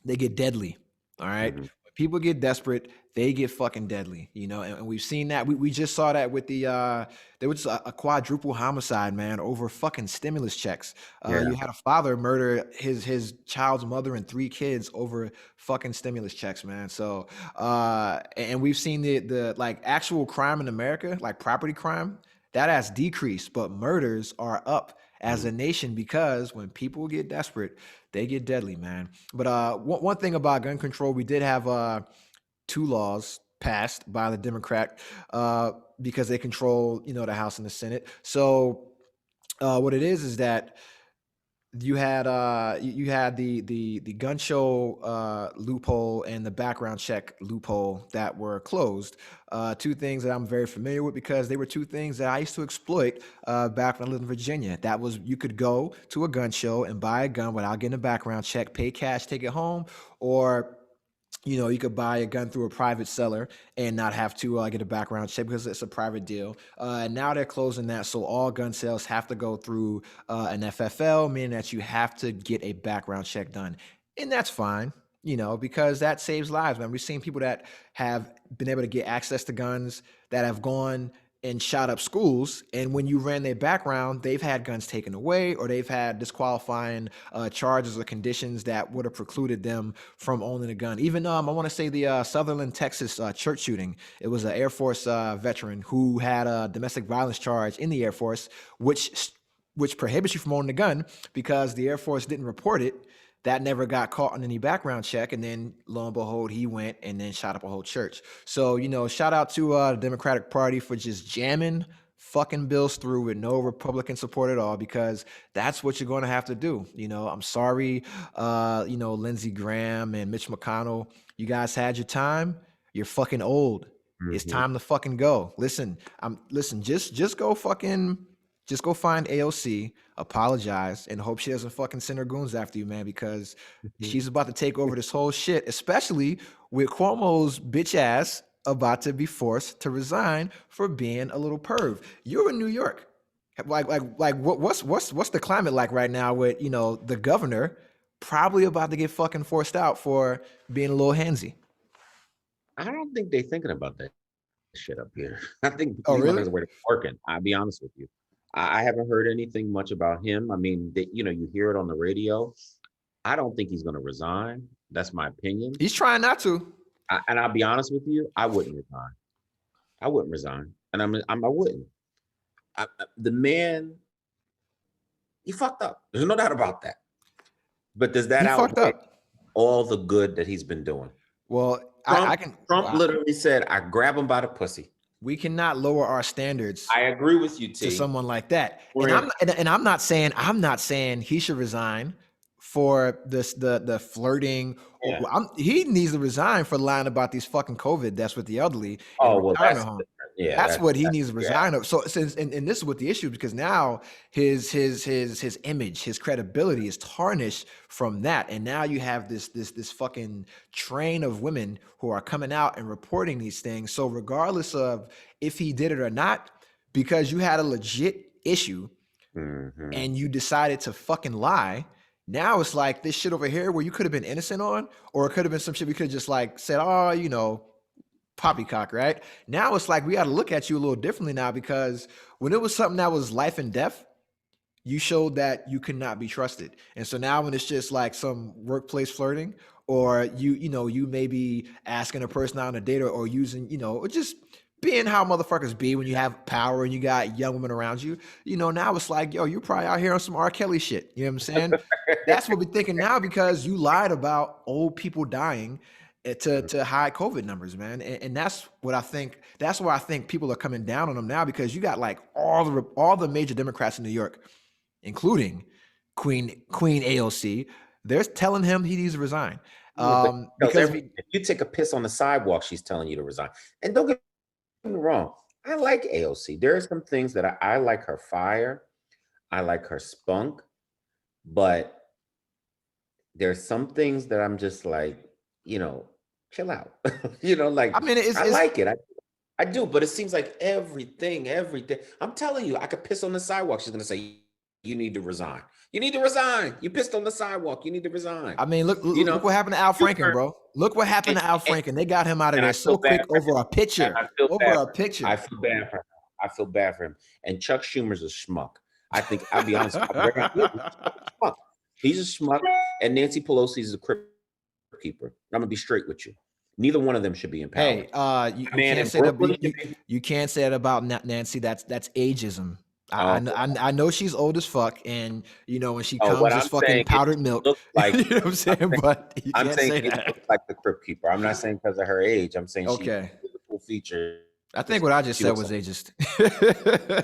they get deadly. All right. Mhm. When people get desperate, they get fucking deadly, and we've seen that. We just saw that with there was a quadruple homicide, man, over fucking stimulus checks. You had a father murder his child's mother and 3 kids over fucking stimulus checks, man. So, and we've seen the like actual crime in America, like property crime, that has decreased, but murders are up as a nation, because when people get desperate, they get deadly, man. But one thing about gun control, we did have 2 laws passed by the Democrat because they control, the House and the Senate. So what it is that you had the gun show loophole and the background check loophole that were closed. 2 things that I'm very familiar with, because they were 2 things that I used to exploit back when I lived in Virginia. That was, you could go to a gun show and buy a gun without getting a background check, pay cash, take it home, or you could buy a gun through a private seller and not have to get a background check, because it's a private deal. And now they're closing that, so all gun sales have to go through an FFL, meaning that you have to get a background check done. And that's fine, because that saves lives, man. We've seen people that have been able to get access to guns that have gone and shot up schools, and when you ran their background, they've had guns taken away, or they've had disqualifying charges or conditions that would have precluded them from owning a gun. Even I want to say the Sutherland, Texas church shooting. It was an Air Force veteran who had a domestic violence charge in the Air Force, which prohibits you from owning a gun, because the Air Force didn't report it. That never got caught on any background check, and then lo and behold, he went and then shot up a whole church. So, shout out to the Democratic Party for just jamming fucking bills through with no Republican support at all, because that's what you're going to have to do. I'm sorry, Lindsey Graham and Mitch McConnell, you guys had your time. You're fucking old. Mm-hmm. It's time to fucking go. Listen, just go find AOC, apologize, and hope she doesn't fucking send her goons after you, man, because she's about to take over this whole shit, especially with Cuomo's bitch ass about to be forced to resign for being a little perv. You're in New York. What's the climate like right now with, the governor probably about to get fucking forced out for being a little handsy? I don't think they're thinking about that shit up here. I think really? Where they're working. I'll be honest with you. I haven't heard anything much about him. I mean, you hear it on the radio. I don't think he's going to resign. That's my opinion. He's trying not to. And I'll be honest with you, I wouldn't resign. And I wouldn't. The man, he fucked up. There's no doubt about that. But does that outweigh all the good that he's been doing? Well, Trump literally said, "I grab him by the pussy." We cannot lower our standards. I agree with you, T. To someone like that. And I'm not saying he should resign for the flirting. Yeah. He needs to resign for lying about these fucking COVID deaths with the elderly. Oh, well, that's home. Yeah, That's what he that's needs to resign of. So since and this is what the issue, because now his image, his credibility is tarnished from that. And now you have this fucking train of women who are coming out and reporting these things. So regardless of if he did it or not, because you had a legit issue and you decided to fucking lie. Now it's like this shit over here where you could have been innocent on, or it could have been some shit we could have just like said, oh, you know, poppycock, right? Now it's like we got to look at you a little differently now, because when it was something that was life and death, you showed that you could not be trusted. And so now when it's just like some workplace flirting, or you may be asking a person out on a date, or using, or just being how motherfuckers be when you have power and you got young women around you, now it's like, yo, you're probably out here on some R. Kelly shit. You know what I'm saying? That's what we're thinking now, because you lied about old people dying to high COVID numbers, man. And that's what I think. That's why I think people are coming down on them now, because you got like all the major Democrats in New York, including Queen AOC. They're telling him he needs to resign. Because if you take a piss on the sidewalk, she's telling you to resign. And don't get me wrong, I like AOC. There are some things that I like her fire, I like her spunk, but there's some things that I'm just like, chill out. Like, I mean, I like it. I do, but it seems like everything. I'm telling you, I could piss on the sidewalk. She's gonna say, you need to resign. You need to resign. You pissed on the sidewalk. You need to resign. I mean, look what happened to Al Franken, bro. Look what happened to Al Franken. They got him out of there so quick over a picture. I feel bad for him. I feel bad for him. And Chuck Schumer's a schmuck. I think, I'll be honest, he's a schmuck. And Nancy Pelosi is a crypt keeper. I'm gonna be straight with you. Neither one of them should be in power. Hey, you can't say that about Nancy. That's ageism. I know she's old as fuck, and when she comes, it's fucking powdered milk. Like, you know what I'm saying? But you can't say it that. looks like the crypt keeper. I'm not saying because of her age. I'm saying okay. She's a beautiful feature. I think what I just said was ageist.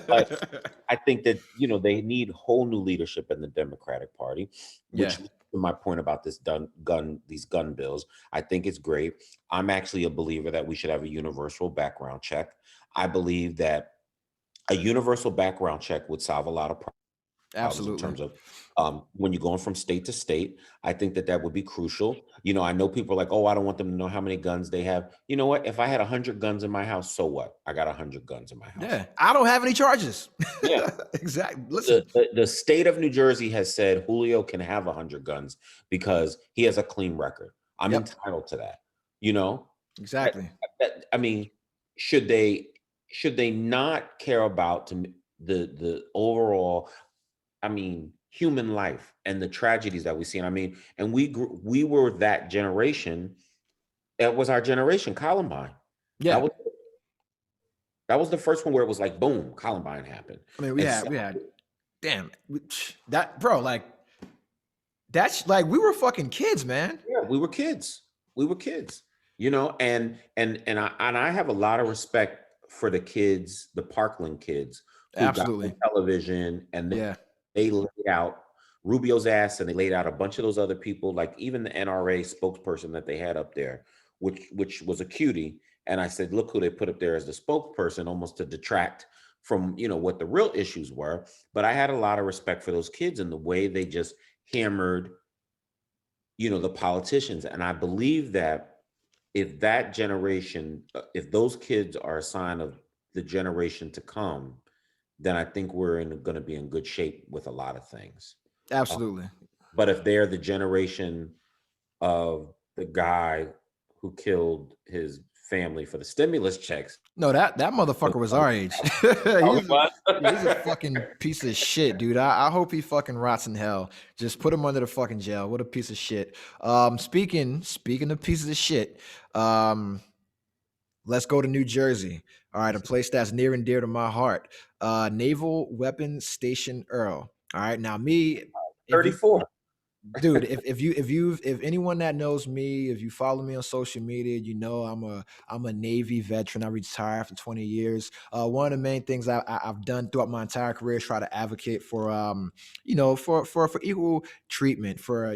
But I think that they need whole new leadership in the Democratic Party, which to my point about these gun bills. I think it's great. I'm actually a believer that we should have a universal background check. I believe that a universal background check would solve a lot of problems. Absolutely. In terms of when you're going from state to state, I think that would be crucial. I know people are like, oh, I don't want them to know how many guns they have. You know what? If I had 100 guns in my house, so what? I got 100 guns in my house. Yeah, I don't have any charges. Yeah, exactly. Listen, the state of New Jersey has said Julio can have 100 guns because he has a clean record. I'm entitled to that. Exactly. I mean, should they not care about the overall, human life and the tragedies that we see? And we were that generation. That was our generation, Columbine. Yeah. That was the first one where it was like, boom, Columbine happened. We had, damn, that, bro, like, that's like, we were fucking kids, man. Yeah, we were kids. And I have a lot of respect for the kids, the Parkland kids who absolutely got television, and they laid out Rubio's ass, and they laid out a bunch of those other people, like even the NRA spokesperson that they had up there, which was a cutie. And I said, look who they put up there as the spokesperson, almost to detract from what the real issues were. But I had a lot of respect for those kids and the way they just hammered the politicians. And I believe that if that generation, if those kids are a sign of the generation to come, then I think we're going to be in good shape with a lot of things. Absolutely. But if they're the generation of the guy who killed his family for the stimulus checks. No, that motherfucker was our age. he's a fucking piece of shit, dude. I hope he fucking rots in hell. Just put him under the fucking jail. What a piece of shit. Speaking of pieces of shit, let's go to New Jersey. All right, a place that's near and dear to my heart. Naval Weapons Station Earl. All right, now me, 34. Dude, if anyone that knows me, if you follow me on social media, I'm a Navy veteran. I retired after 20 years. One of the main things I've done throughout my entire career is try to advocate for for equal treatment, for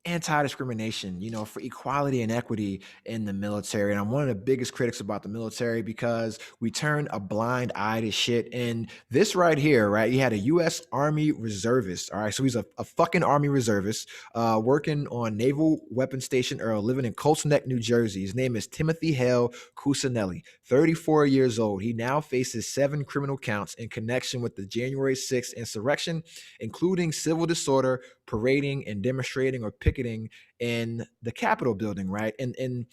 anti-discrimination, for equality and equity in the military. And I'm one of the biggest critics about the military because we turn a blind eye to shit. And this right here, right? You had a U.S. Army reservist. All right. So he's a fucking Army reservist working on Naval Weapons Station Earl, living in Colts Neck, New Jersey. His name is Timothy Hale Cusinelli, 34 years old. He now faces 7 criminal counts in connection with the January 6th insurrection, including civil disorder, parading and demonstrating or picketing in the Capitol building, right? And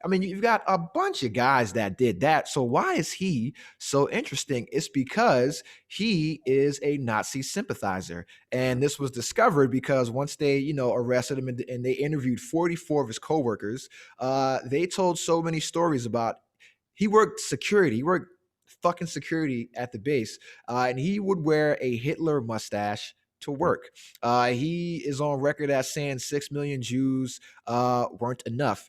I mean, you've got a bunch of guys that did that. So why is he so interesting? It's because he is a Nazi sympathizer. And this was discovered because once they, arrested him and they interviewed 44 of his coworkers, they told so many stories about he worked security. He worked fucking security at the base, and he would wear a Hitler mustache to work. He is on record as saying 6 million Jews weren't enough,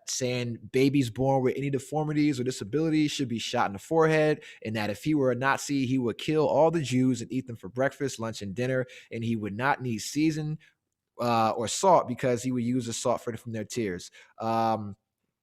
saying babies born with any deformities or disabilities should be shot in the forehead, and that if he were a Nazi, he would kill all the Jews and eat them for breakfast, lunch, and dinner, and he would not need season or salt because he would use the salt from their tears.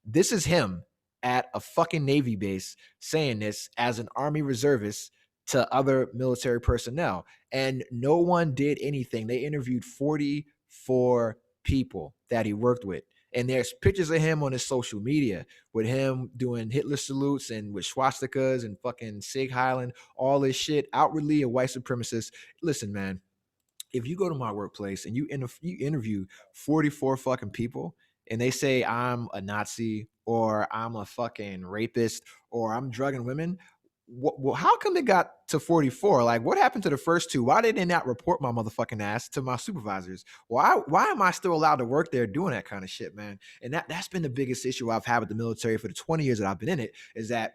This is him at a fucking Navy base saying this as an Army reservist to other military personnel. And no one did anything. They interviewed 44 people that he worked with. And there's pictures of him on his social media with him doing Hitler salutes and with swastikas and fucking Sig Heiland, all this shit, outwardly a white supremacist. Listen, man, if you go to my workplace and you interview 44 fucking people and they say I'm a Nazi or I'm a fucking rapist or I'm drugging women, well, how come it got to 44? Like, what happened to the first 2? Why did they not report my motherfucking ass to my supervisors? Why am I still allowed to work there doing that kind of shit, man? And that's been the biggest issue I've had with the military for the 20 years that I've been in it, is that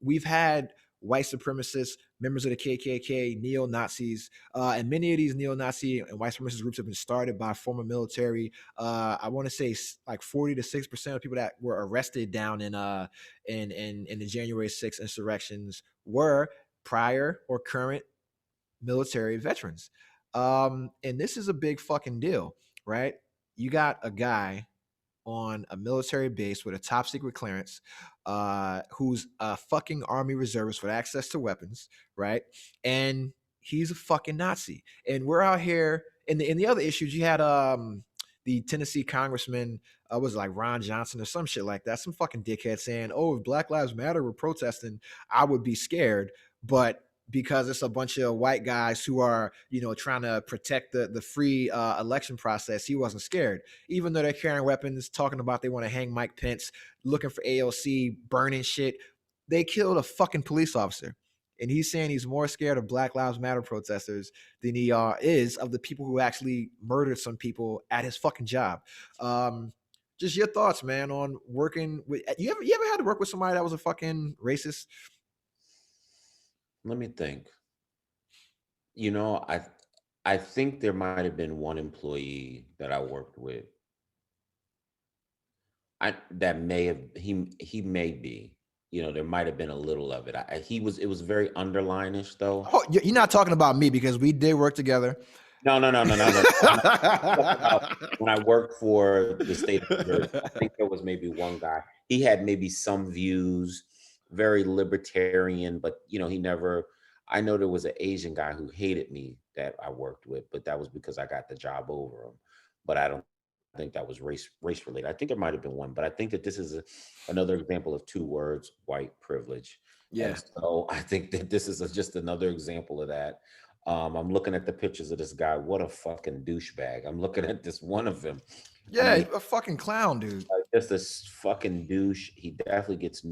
we've had white supremacists, members of the KKK, neo-Nazis, and many of these neo-Nazi and white supremacist groups have been started by former military. I want to say like 40 to 6% of people that were arrested down in the January 6th insurrections were prior or current military veterans. And this is a big fucking deal, right? You got a guy on a military base with a top secret clearance, who's a fucking Army reservist with access to weapons, right? And he's a fucking Nazi. And we're out here in the other issues. You had the Tennessee congressman, was it like Ron Johnson or some shit like that, some fucking dickhead saying, "Oh, if Black Lives Matter were protesting, I would be scared." But because it's a bunch of white guys who are, trying to protect the free election process, he wasn't scared. Even though they're carrying weapons, talking about they want to hang Mike Pence, looking for AOC, burning shit. They killed a fucking police officer. And he's saying he's more scared of Black Lives Matter protesters than he is of the people who actually murdered some people at his fucking job. Just your thoughts, man, on working with you ever had to work with somebody that was a fucking racist? Let me think. You know, I think there might have been one employee that I worked with. That may have he may be. There might have been a little of it. It was very underline-ish though. Oh, you're not talking about me because we did work together. No. I'm talking about when I worked for the state of New Jersey, I think there was maybe one guy. He had maybe some views, very libertarian, but he never. I know there was an Asian guy who hated me that I worked with, but that was because I got the job over him. But I don't think that was race related. I think there might have been one, but I think that this is another example of 2 words: white privilege. Yeah. And so I think that this is just another example of that. I'm looking at the pictures of this guy. What a fucking douchebag. I'm looking at this one of him. Yeah, he's a fucking clown, dude. Just this fucking douche. He definitely gets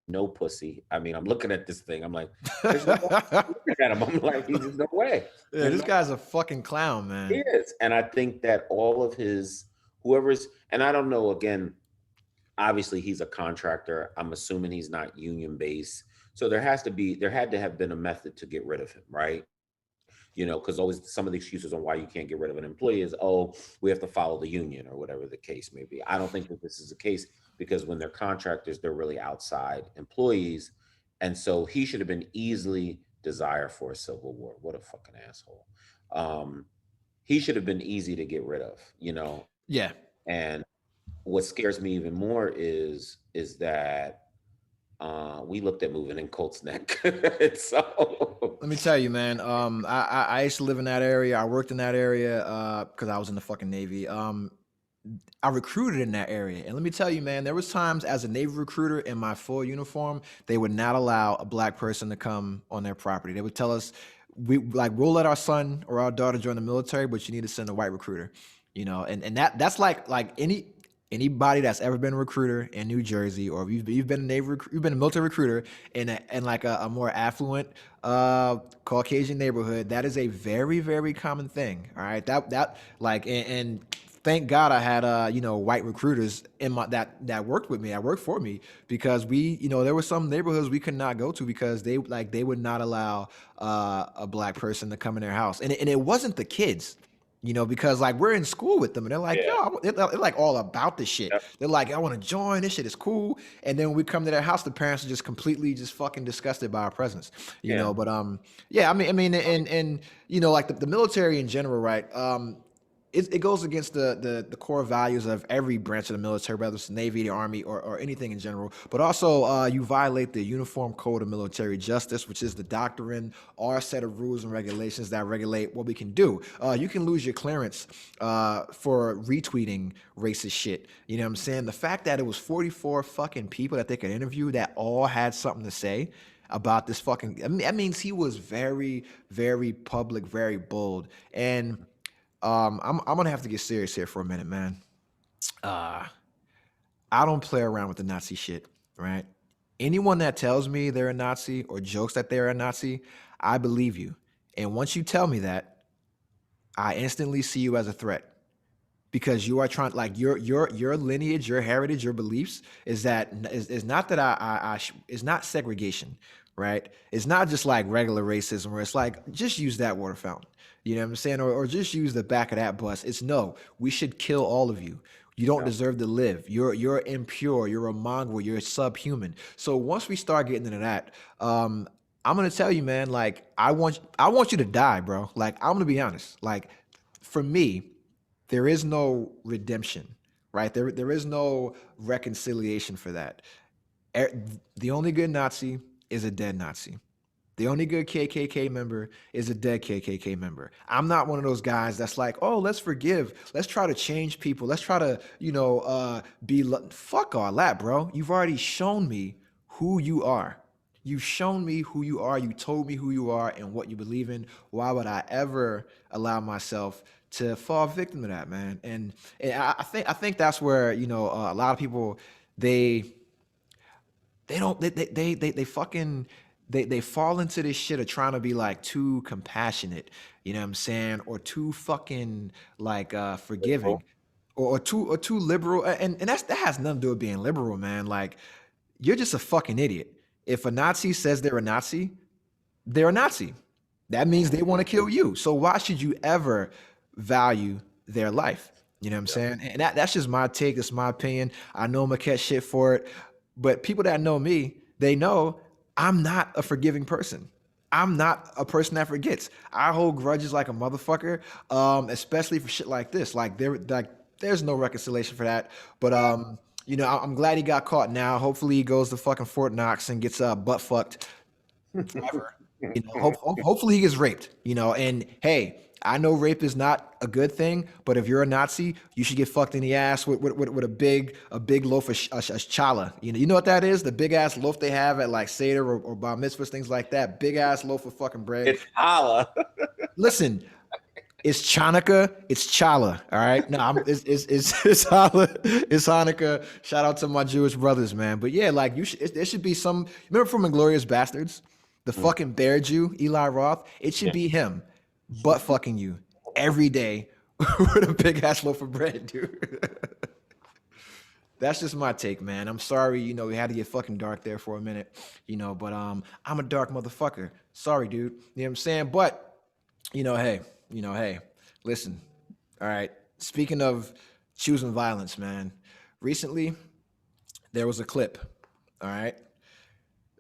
no pussy. I mean, I'm looking at this thing. I'm like, there's no way. Looking at him. I'm like, there's no way. Yeah, this guy's a fucking clown, man. He is. And I think that all of his, and I don't know, again, obviously he's a contractor. I'm assuming he's not union based. So there had to have been a method to get rid of him, right? Because always some of the excuses on why you can't get rid of an employee is, oh, we have to follow the union or whatever the case may be. I don't think that this is the case, because when they're contractors, they're really outside employees. And so he should have been easily desired for a civil war. What a fucking asshole. he should have been easy to get rid of, Yeah. And what scares me even more is that we looked at moving in Colts Neck. So Let me tell you, man. I used to live in that area. I worked in that area because I was in the fucking Navy. I recruited in that area, and let me tell you, man, there was times as a Navy recruiter in my full uniform, they would not allow a black person to come on their property. They would tell us, we'll let our son or our daughter join the military, but you need to send a white recruiter, and that's like anybody that's ever been a recruiter in New Jersey, or you've been a you've been a military recruiter in like a more affluent Caucasian neighborhood. That is a very, very common thing. All right, that like and thank God I had white recruiters in my that worked with me, that worked for me, because there were some neighborhoods we could not go to because they would not allow a black person to come in their house, and it wasn't the kids. Because like we're in school with them and they're like, yeah, yo, they're like all about this shit. yep, They're like, I want to join. This shit is cool. And then when we come to their house, the parents are just completely just fucking disgusted by our presence, yeah, But yeah, and like the military in general, right? It goes against the core values of every branch of the military, whether it's the Navy, the Army, or anything in general. But also, you violate the Uniform Code of Military Justice, which is the doctrine, our set of rules and regulations that regulate what we can do. You can lose your clearance for retweeting racist shit. You know what I'm saying? The fact that it was 44 fucking people that they could interview that all had something to say about this fucking, that means he was very, very public, very bold. And I'm gonna have to get serious here for a minute, man. I don't play around with the Nazi shit, right? Anyone that tells me they're a Nazi or jokes that they're a Nazi, I believe you. And once you tell me that, I instantly see you as a threat, because you are trying, like, your lineage, your heritage, your beliefs is not that it's not segregation, right? It's not just like regular racism where it's like, just use that water fountain. You know what I'm saying? Or just use the back of that bus. It's no, we should kill all of you. You don't deserve to live. You're impure. You're a mongrel. You're subhuman. So once we start getting into that, I'm gonna tell you, man. Like, I want you to die, bro. Like, I'm gonna be honest. Like, for me, there is no redemption, right? There is no reconciliation for that. The only good Nazi is a dead Nazi. The only good KKK member is a dead KKK member. I'm not one of those guys that's like, oh, let's forgive. Let's try to change people. Let's try to, fuck all that, bro. You've already shown me who you are. You've shown me who you are. You told me who you are and what you believe in. Why would I ever allow myself to fall victim to that, man? And I think that's where, a lot of people, they don't, they fucking, they fall into this shit of trying to be like too compassionate, you know what I'm saying, or too fucking like forgiving, or too liberal, and that has nothing to do with being liberal, man. Like, you're just a fucking idiot. If a Nazi says they're a Nazi, they're a Nazi. That means they want to kill you. So why should you ever value their life? You know what I'm saying? And that's just my take. That's my opinion. I know I'm gonna catch shit for it, but people that know me, they know I'm not a forgiving person. I'm not a person that forgets. I hold grudges like a motherfucker, especially for shit like this. There's no reconciliation for that. But I'm glad he got caught now. Hopefully he goes to fucking Fort Knox and gets butt fucked forever. Hopefully he gets raped. And hey, I know rape is not a good thing, but if you're a Nazi, you should get fucked in the ass with a big loaf of challah. You know what that is? The big ass loaf they have at like Seder or bar mitzvahs, things like that. Big ass loaf of fucking bread. It's challah. Listen, it's Chanukah, it's challah. All right, no, it's challah, it's Hanukkah. Shout out to my Jewish brothers, man. But yeah, like there should be some. Remember from Inglourious Bastards, the fucking bear Jew, Eli Roth. It should be him, butt fucking you every day with a big ass loaf of bread, dude. That's just my take, man. I'm sorry, we had to get fucking dark there for a minute, but I'm a dark motherfucker. Sorry, dude. You know what I'm saying? But hey, listen. All right. Speaking of choosing violence, man. Recently, there was a clip. All right.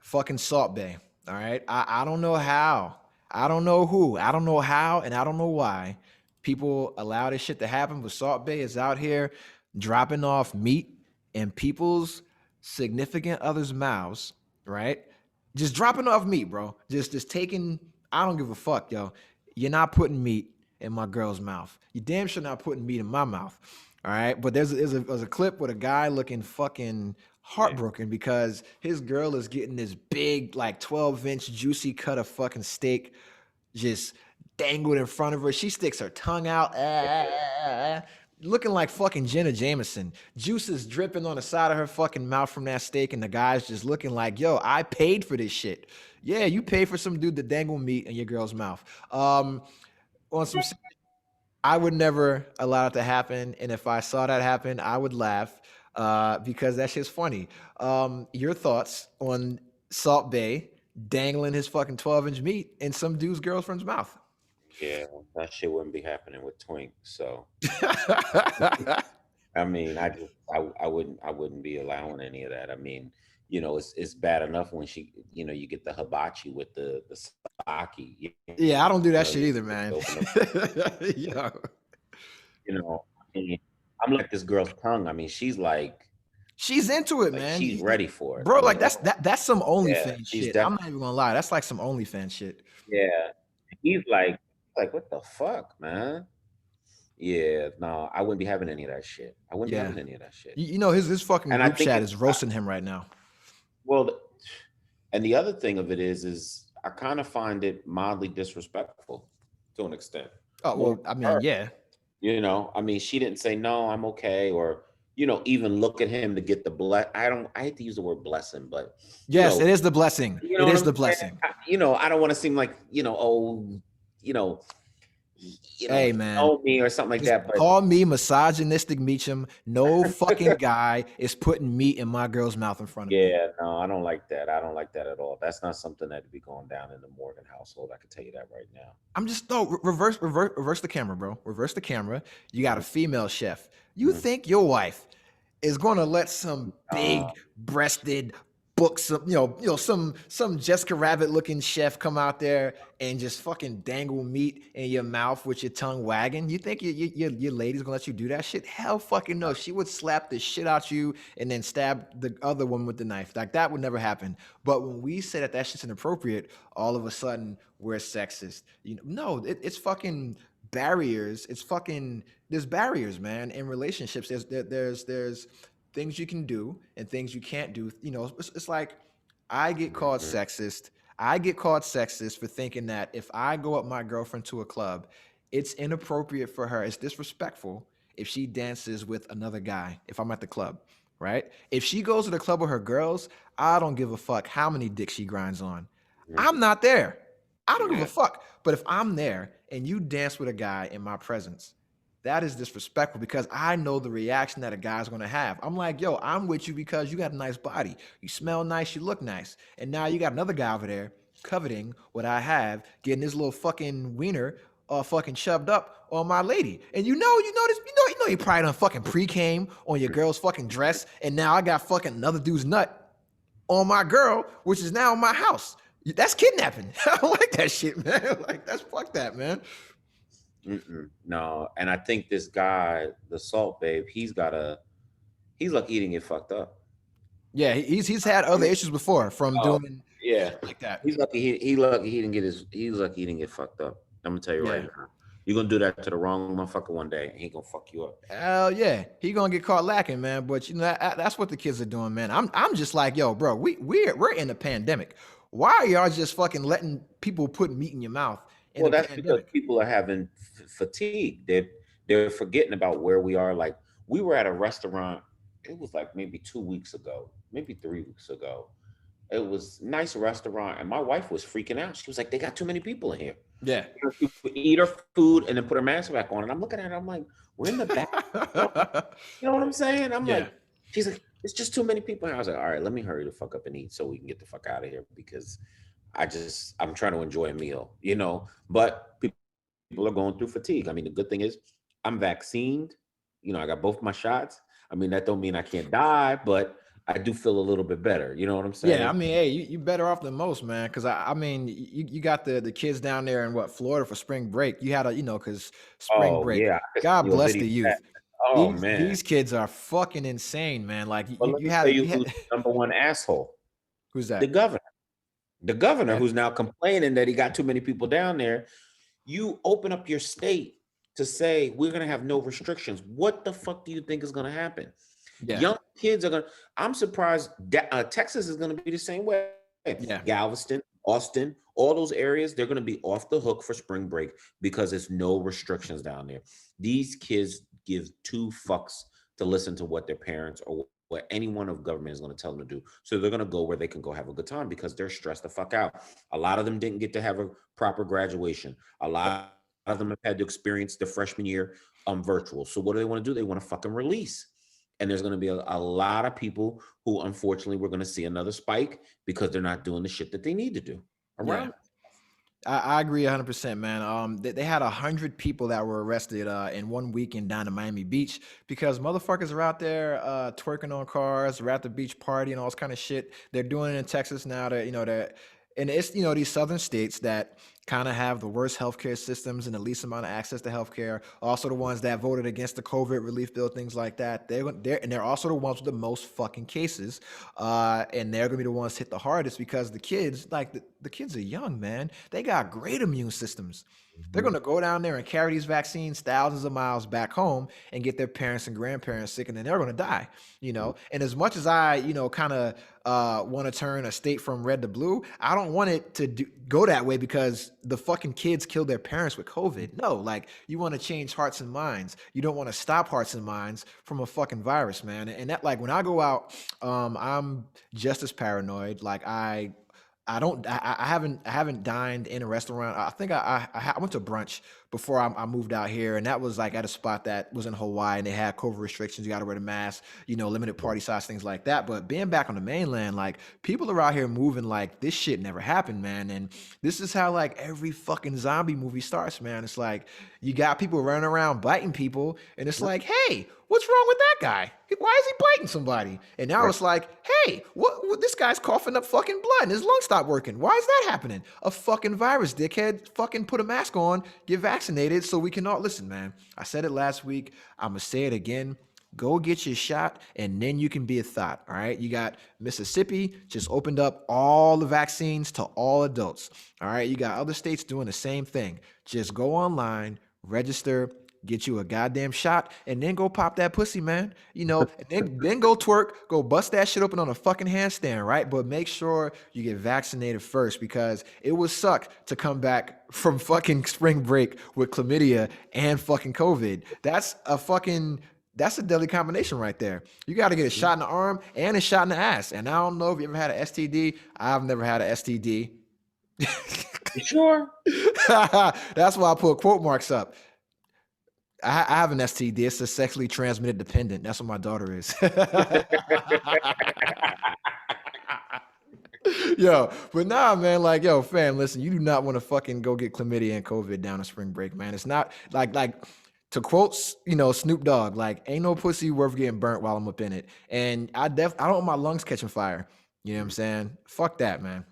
Fucking Salt Bay. All right. I don't know how. I don't know who. I don't know how, and I don't know why. people allow this shit to happen, but Salt Bae is out here dropping off meat in people's significant others' mouths, right? Just dropping off meat, bro. Just taking, I don't give a fuck, yo. You're not putting meat in my girl's mouth. You damn sure not putting meat in my mouth. All right. But there's a clip with a guy looking fucking heartbroken because his girl is getting this big, like 12-inch juicy cut of fucking steak just dangled in front of her. She sticks her tongue out, looking like fucking Jenna Jameson. Juice is dripping on the side of her fucking mouth from that steak, and the guy's just looking like, yo, I paid for this shit. Yeah, you paid for some dude to dangle meat in your girl's mouth. On some, I would never allow it to happen, and if I saw that happen, I would laugh because that shit's funny. Your thoughts on Salt Bae dangling his fucking 12-inch meat in some dude's girlfriend's mouth? Yeah, that shit wouldn't be happening with Twink. So I mean, I wouldn't be allowing any of that. I mean, it's bad enough when she, you get the hibachi with the sake. Yeah, I don't do that shit either, man. Yeah. I mean, I'm like this girl's tongue. I mean, she's into it, man. She's ready for it, bro. Like that's some OnlyFans shit. I'm not even gonna lie. That's like some OnlyFans shit. Yeah, he's like, what the fuck, man? Yeah, no, I wouldn't be having any of that shit. I wouldn't be having any of that shit. His fucking group chat is roasting him right now. Well, and the other thing of it is I kind of find it mildly disrespectful to an extent. Oh, well, I mean, yeah. I mean, she didn't say, no, I'm okay. Or, even look at him to get the I hate to use the word blessing, but. Yes, it is the blessing. It is the blessing. I don't want to seem like, hey man, know me or something like that. But call me misogynistic Meacham. No fucking guy is putting meat in my girl's mouth in front of me. Yeah, no, I don't like that. I don't like that at all. That's not something that'd be going down in the Morgan household. I can tell you that right now. I'm just reverse the camera, bro. Reverse the camera. You got a female chef. You think your wife is gonna let some big breasted some Jessica Rabbit looking chef come out there and just fucking dangle meat in your mouth with your tongue wagging? You think your lady's gonna let you do that shit? Hell fucking no. She would slap the shit out you and then stab the other woman with the knife. Like that would never happen. But when we say that shit's inappropriate, all of a sudden we're sexist. No, it's fucking barriers. There's barriers, man, in relationships. There's things you can do and things you can't do. It's like I get called sexist. I get called sexist for thinking that if I go up my girlfriend to a club, it's inappropriate for her. It's disrespectful if she dances with another guy if I'm at the club, right? If she goes to the club with her girls, I don't give a fuck how many dicks she grinds on. I'm not there. I don't give a fuck. But if I'm there and you dance with a guy in my presence, that is disrespectful because I know the reaction that a guy's gonna have. I'm like, yo, I'm with you because you got a nice body. You smell nice, you look nice. And now you got another guy over there coveting what I have, getting his little fucking wiener fucking shoved up on my lady. And you know you probably done fucking pre-came on your girl's fucking dress, and now I got fucking another dude's nut on my girl, which is now in my house. That's kidnapping. I don't like that shit, man. Like, fuck that, man. No, and I think this guy, the Salt Babe, he's like he didn't get fucked up. Yeah, he's had other issues before from doing like that. He's lucky he didn't get fucked up. I'm gonna tell you right now. You're gonna do that to the wrong motherfucker one day, and he gonna fuck you up. Hell yeah, he gonna get caught lacking, man. But that's what the kids are doing, man. I'm just like, yo, bro, we're in a pandemic. Why are y'all just fucking letting people put meat in your mouth? Well, that's because people are having fatigue. They're forgetting about where we are. Like, we were at a restaurant. It was like maybe 2 weeks ago, maybe 3 weeks ago. It was a nice restaurant, and my wife was freaking out. She was like, "They got too many people in here." Yeah, she would eat her food and then put her mask back on. And I'm looking at her. I'm like, "We're in the back." You know what I'm saying? I'm like, she's like, "It's just too many people here." I was like, "All right, let me hurry the fuck up and eat so we can get the fuck out of here because I'm trying to enjoy a meal, but people are going through fatigue. I mean, the good thing is I'm vaccinated. I got both my shots. I mean, that don't mean I can't die, but I do feel a little bit better. You know what I'm Yeah, I saying? mean, hey, you better off than most, man. Because I mean, you got the kids down there in what Florida for spring break. You had a because spring Oh break. yeah, I could God see a bless video the of that. youth. Oh man. These kids are fucking insane, man. Like But let me tell you you had who's the number one asshole. who's The that? governor. The governor Yeah, who's now complaining that he got too many people down there. You open up your state to say we're gonna have no restrictions. What the fuck do you think is gonna happen? yeah, Young kids are gonna. I'm surprised. Texas is gonna be the same way. yeah. Galveston, Austin, all those areas, they're gonna be off the hook for spring break because there's no restrictions down there. These kids give two fucks to listen to what their parents or what anyone of government is going to tell them to do. So they're going to go where they can go have a good time because they're stressed the fuck out. A lot of them didn't get to have a proper graduation. A lot of them have had to experience the freshman year virtual. So what do they want to do? They want to fucking release. And there's going to be a lot of people who, unfortunately, we're going to see another spike because they're not doing the shit that they need to do Yeah. around. I agree 100%, man. They had 100 people that were arrested in one weekend down in Miami Beach because motherfuckers are out there twerking on cars, they're at the beach party and all this kind of shit. They're doing it in Texas now. That and it's these southern states that kind of have the worst healthcare systems and the least amount of access to healthcare. Also, the ones that voted against the COVID relief bill, things like that. They're also the ones with the most fucking cases, and they're gonna be the ones hit the hardest because the kids, like the kids are young, man. They got great immune systems. They're Mhm. going to go down there and carry these vaccines thousands of miles back home and get their parents and grandparents sick, and then they're going to die. And as much as I, kind of want to turn a state from red to blue, I don't want it to go that way because the fucking kids killed their parents with COVID. No, like you want to change hearts and minds. You don't want to stop hearts and minds from a fucking virus, man. And that, like, when I go out, I'm just as paranoid. Like I don't. I haven't dined in a restaurant. I think I went to brunch before I moved out here, and that was like at a spot that was in Hawaii, and they had COVID restrictions. You got to wear the mask, limited party size, things like that. But being back on the mainland, like people are out here moving like this shit never happened, man. And this is how like every fucking zombie movie starts, man. It's like you got people running around biting people, and it's like, hey, what's wrong with that guy? Why is he biting somebody? And now Right. it's like, hey, what this guy's coughing up fucking blood and his lungs stop working. Why is that happening? A fucking virus, dickhead. Fucking put a mask on, get vaccinated so we can all listen, man. I said it last week. I'm gonna say it again. Go get your shot, and then you can be a thought. All right. You got Mississippi just opened up all the vaccines to all adults. All right. You got other states doing the same thing. Just go online, register, get you a goddamn shot, and then go pop that pussy, man. And then go twerk, go bust that shit open on a fucking handstand, right? But make sure you get vaccinated first because it would suck to come back from fucking spring break with chlamydia and fucking COVID. That's a deadly combination right there. You got to get a shot in the arm and a shot in the ass. And I don't know if you ever had an STD. I've never had an STD. You sure? That's why I put quote marks up. I have an STD. It's a sexually transmitted dependent. That's what my daughter is. Yo, but nah, man. Like, yo, fam, listen. You do not want to fucking go get chlamydia and COVID down a spring break, man. It's not like to quote, Snoop Dogg. Like, ain't no pussy worth getting burnt while I'm up in it. And I don't want my lungs catching fire. You know what I'm saying? Fuck that, man.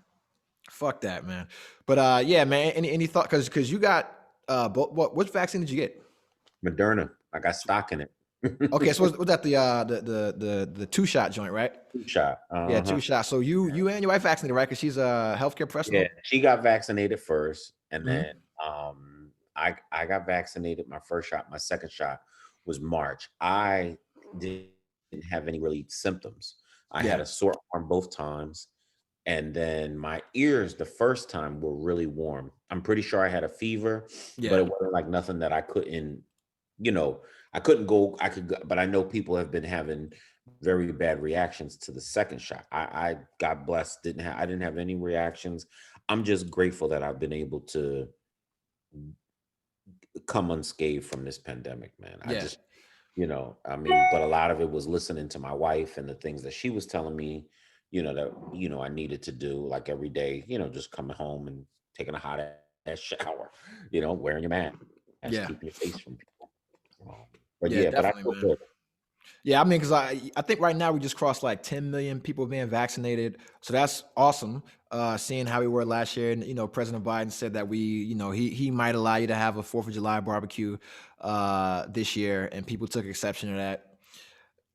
Fuck that, man. But yeah, man. Any thought? Because you got which vaccine did you get? Moderna. I got stock in it. Okay, so was that the 2-shot joint, right? Shot. Yeah, Uh-huh. 2 shots. So you and your wife vaccinated, right? Because she's a healthcare professional. Yeah, she got vaccinated first, and Mhm. then I got vaccinated. My first shot, my second shot was March. I didn't have any really symptoms. I had Yeah. a sore arm both times, and then my ears the first time were really warm. I'm pretty sure I had a fever, but Yeah. it wasn't like nothing that I couldn't, I couldn't go. I could, but I know people have been having very bad reactions to the second shot. I God bless, I didn't have any reactions. I'm just grateful that I've been able to come unscathed from this pandemic, man. I Yeah. just, I mean, but a lot of it was listening to my wife and the things that she was telling me, that, I needed to do like every day, just coming home and taking a hot ass shower, wearing your mask, Yeah. keeping your face from people. But Yeah, yeah, but I definitely, feel man. good. Yeah, I mean, because I think right now we just crossed like 10 million people being vaccinated, so that's awesome. Seeing how we were last year, and President Biden said that he might allow you to have a Fourth of July barbecue this year, and people took exception to that.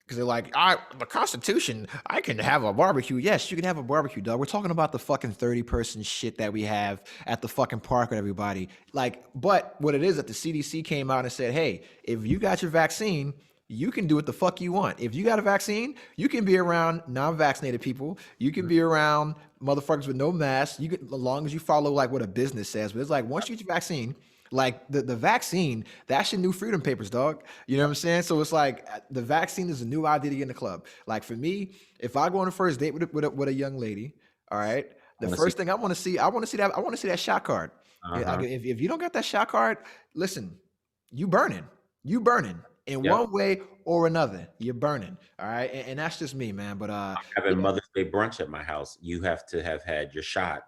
Because they're like, the Constitution, I can have a barbecue. Yes, you can have a barbecue, dog. We're talking about the fucking 30-person shit that we have at the fucking park with everybody. Like, but what it is that the CDC came out and said, hey, if you got your vaccine, you can do what the fuck you want. If you got a vaccine, you can be around non-vaccinated people. You can be around motherfuckers with no mask. You can, as long as you follow like what a business says. But it's like once you get your vaccine, like the vaccine, that's your new freedom papers, dog. You know what I'm saying? So it's like the vaccine is a new identity in the club. Like for me, if I go on a first date with a young lady, all right, the first thing I want to see that shot card. If you don't got that shot card, listen, you burning in one way or another. You're burning. All right. And that's just me, man. But having Mother's Day brunch at my house, you have to have had your shot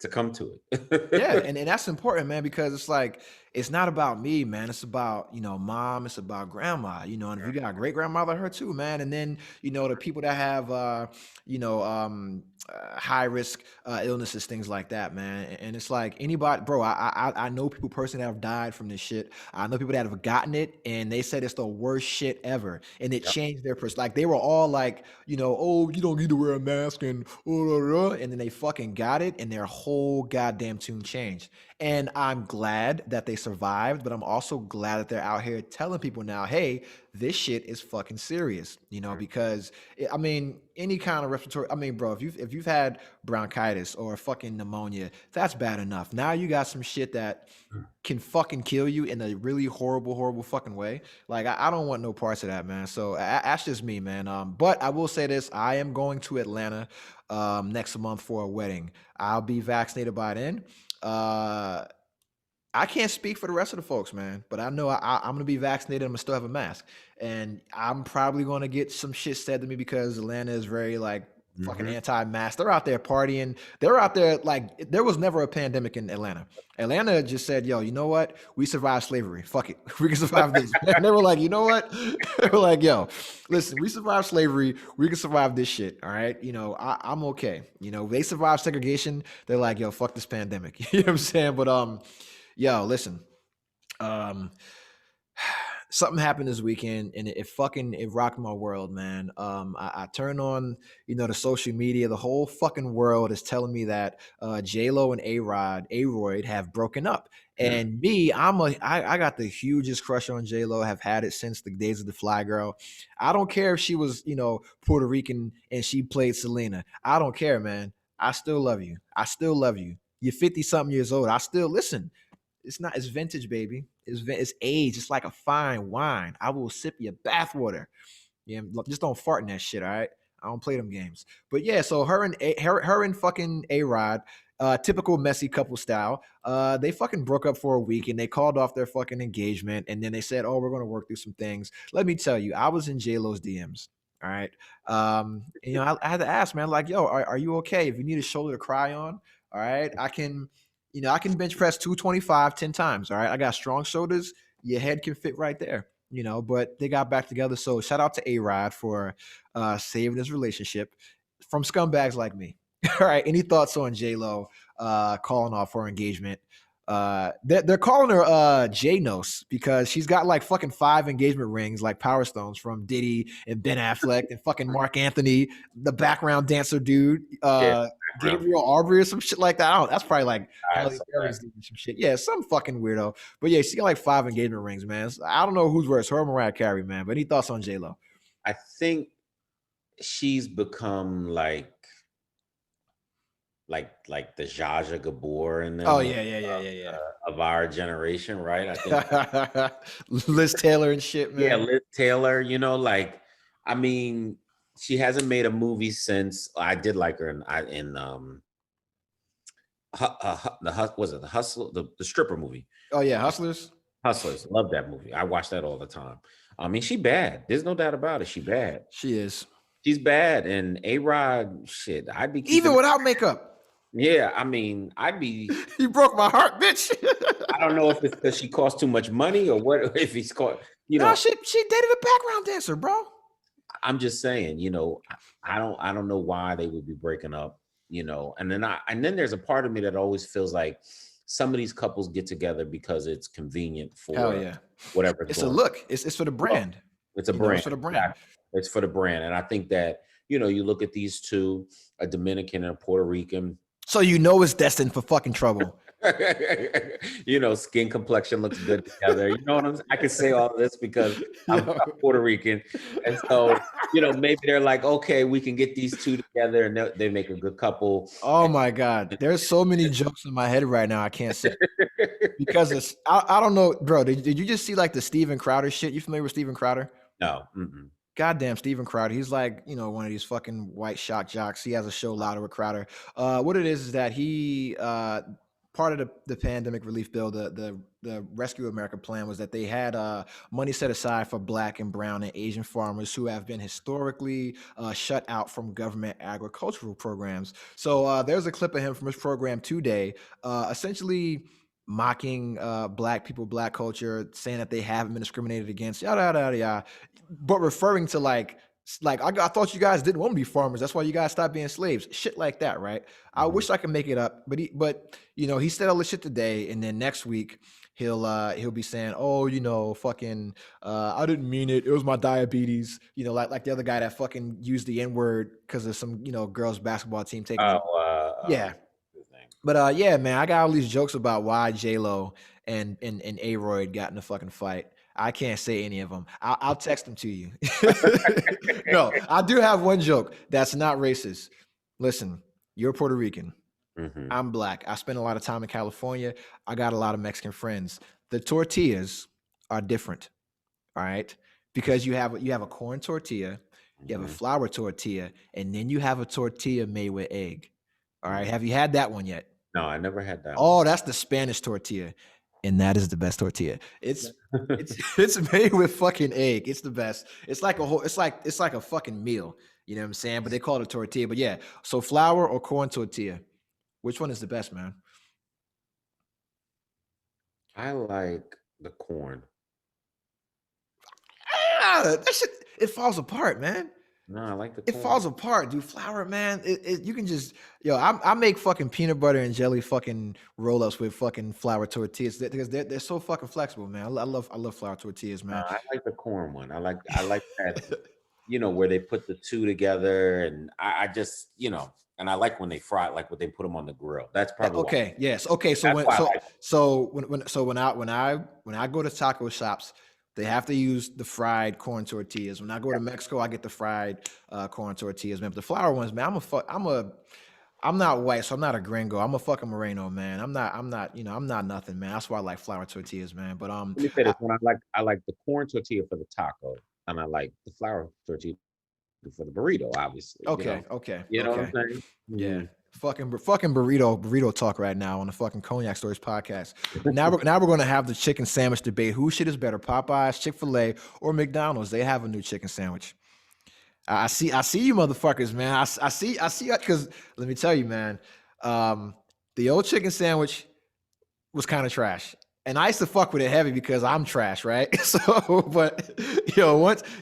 to come to it. Yeah, and that's important, man, because it's like it's not about me, man. It's about mom. It's about grandma. And if you got a great grandmother, her too, man. And then the people that have high risk illnesses, things like that, man. And it's like anybody, bro. I know people personally that have died from this shit. I know people that have gotten it, and they said it's the worst shit ever, and it changed their person. Like they were all like, oh, you don't need to wear a mask, and then they fucking got it, and their whole goddamn tune changed. And I'm glad that they survived, but I'm also glad that they're out here telling people now, hey, this shit is fucking serious, because any kind of respiratory, bro, if you've had bronchitis or fucking pneumonia, that's bad enough. Now you got some shit that can fucking kill you in a really horrible fucking way. Like I don't want no parts of that, man. So that's just me, man. But I will say this, I am going to Atlanta next month for a wedding. I'll be vaccinated by then. I can't speak for the rest of the folks, man, but I know I'm going to be vaccinated. I'm going to still have a mask, and I'm probably going to get some shit said to me because Atlanta is very like fucking anti-mask. They're out there partying. They're out there like there was never a pandemic in Atlanta. Atlanta just said, yo, you know what? We survived slavery. Fuck it. We can survive this. And they were like, you know what? They were like, yo, listen, we survived slavery. We can survive this shit. All right. I'm okay. They survived segregation. They're like, yo, fuck this pandemic. You know what I'm saying? But, yo, listen, something happened this weekend and it rocked my world, man. I turned on, the social media. The whole fucking world is telling me that Jlo and Arod have broken up. And me, I got the hugest crush on Jlo. Have had it since the days of the Fly Girl. I don't care if she was, Puerto Rican and she played Selena. I don't care, man. I still love you. I still love you. You're 50-something years old. I still listen. It's vintage, baby. It's age. It's like a fine wine. I will sip your bathwater. Yeah, just don't fart in that shit, all right? I don't play them games. But yeah, so her and fucking A-Rod, typical messy couple style, they fucking broke up for a week and they called off their fucking engagement, and then they said, oh, we're going to work through some things. Let me tell you, I was in J-Lo's DMs. All right. I had to ask, man, like, yo, are you okay? If you need a shoulder to cry on, all right, I can bench press 225 10 times. All right. I got strong shoulders. Your head can fit right there, but they got back together. So shout out to A-Rod for saving his relationship from scumbags like me. All right. Any thoughts on J-Lo calling off her engagement? They're calling her J-Nos because she's got like fucking 5 engagement rings, like Power Stones from Diddy and Ben Affleck and fucking Mark Anthony, the background dancer dude, Gabriel Aubrey or some shit like that. I don't know. That's probably like Halle Berry's doing some shit. Yeah, some fucking weirdo. But yeah, she got like 5 engagement rings, man. I don't know who's worse, her or Mariah Carey, man. But any thoughts on J-Lo? I think she's become like the Zsa Zsa Gabor and them. Oh yeah. Of our generation, right? I think Liz Taylor and shit, man. Yeah, Liz Taylor. She hasn't made a movie since. I did like her in the Hustler, the stripper movie. Oh yeah, Hustlers. Love that movie. I watch that all the time. She bad. There's no doubt about it. She bad. She is. She's bad. And A-Rod, shit, I'd be even without makeup. Yeah, I'd be. You broke my heart, bitch. I don't know if it's because she costs too much money or what. If he's caught, No, she dated a background dancer, bro. I'm just saying, I don't know why they would be breaking up, and then there's a part of me that always feels like some of these couples get together because it's convenient Hell for yeah. whatever's It's going a on. look. It's for the brand. It's a brand. It's for the brand. Exactly. It's for the brand. And I think that, you look at these two, a Dominican and a Puerto Rican. So it's destined for fucking trouble. Skin complexion looks good together. You know what I'm saying? I can say all of this because I'm Puerto Rican. And so, maybe they're like, okay, we can get these two together and they make a good couple. Oh my God. There's so many jokes in my head right now. I can't say because it's, I don't know, bro. Did you just see like the Steven Crowder shit? You familiar with Steven Crowder? No. Mm-mm. Goddamn Steven Crowder. He's like, one of these fucking white shock jocks. He has a show Louder with Crowder. What it is that he, part of the pandemic relief bill, the Rescue America plan was that they had money set aside for Black and brown and Asian farmers who have been historically shut out from government agricultural programs. So there's a clip of him from his program today, essentially mocking Black people, Black culture, saying that they haven't been discriminated against, yada yada yada, yada, but referring to like I thought you guys didn't want to be farmers. That's why you guys stopped being slaves. Shit like that, right? I wish I could make it up, but he said all this shit today, and then next week he'll be saying, oh, fucking, I didn't mean it. It was my diabetes. Like the other guy that fucking used the N-word because of some girls basketball team taking. Yeah. But yeah, man, I got all these jokes about why Jlo and Arod got in a fucking fight. I can't say any of them. I'll text them to you. No, I do have one joke that's not racist. Listen, you're Puerto Rican. Mm-hmm. I'm Black. I spend a lot of time in California. I got a lot of Mexican friends. The tortillas are different, all right? Because you have a corn tortilla, you have a flour tortilla, and then you have a tortilla made with egg. All right. Have you had that one yet? No, I never had that. Oh, that's the Spanish tortilla. And that is the best tortilla. It's made with fucking egg. It's the best. It's like a fucking meal. You know what I'm saying? But they call it a tortilla. But yeah, so flour or corn tortilla, which one is the best, man? I like the corn. That shit, it falls apart, man. No, I like the corn. It falls apart, dude. Flour, man. You can just, I make fucking peanut butter and jelly fucking roll-ups with fucking flour tortillas because they're so fucking flexible, man. I love flour tortillas, man. I like the corn one. I like that, where they put the two together, and I just, and I like when they fry it, like when they put them on the grill. That's probably okay. Why. Yes. Okay. So when I go to taco shops, they have to use the fried corn tortillas. When I go to Mexico, I get the fried corn tortillas, man. But the flour ones, man, I'm not white, so I'm not a gringo. I'm a fucking Moreno, man. I'm not, I'm not nothing, man. That's why I like flour tortillas, man. But let me say this: I like the corn tortilla for the taco, and I like the flour tortilla for the burrito, obviously. Okay. You know what I'm saying? Yeah. Fucking burrito talk right now on the fucking Cognac Stories podcast. Now we're gonna have the chicken sandwich debate. Who shit is better, Popeyes, Chick-fil-A, or McDonald's? They have a new chicken sandwich. I see you motherfuckers, man. I see because let me tell you, man, the old chicken sandwich was kind of trash. And I used to fuck with it heavy because I'm trash, right? So, but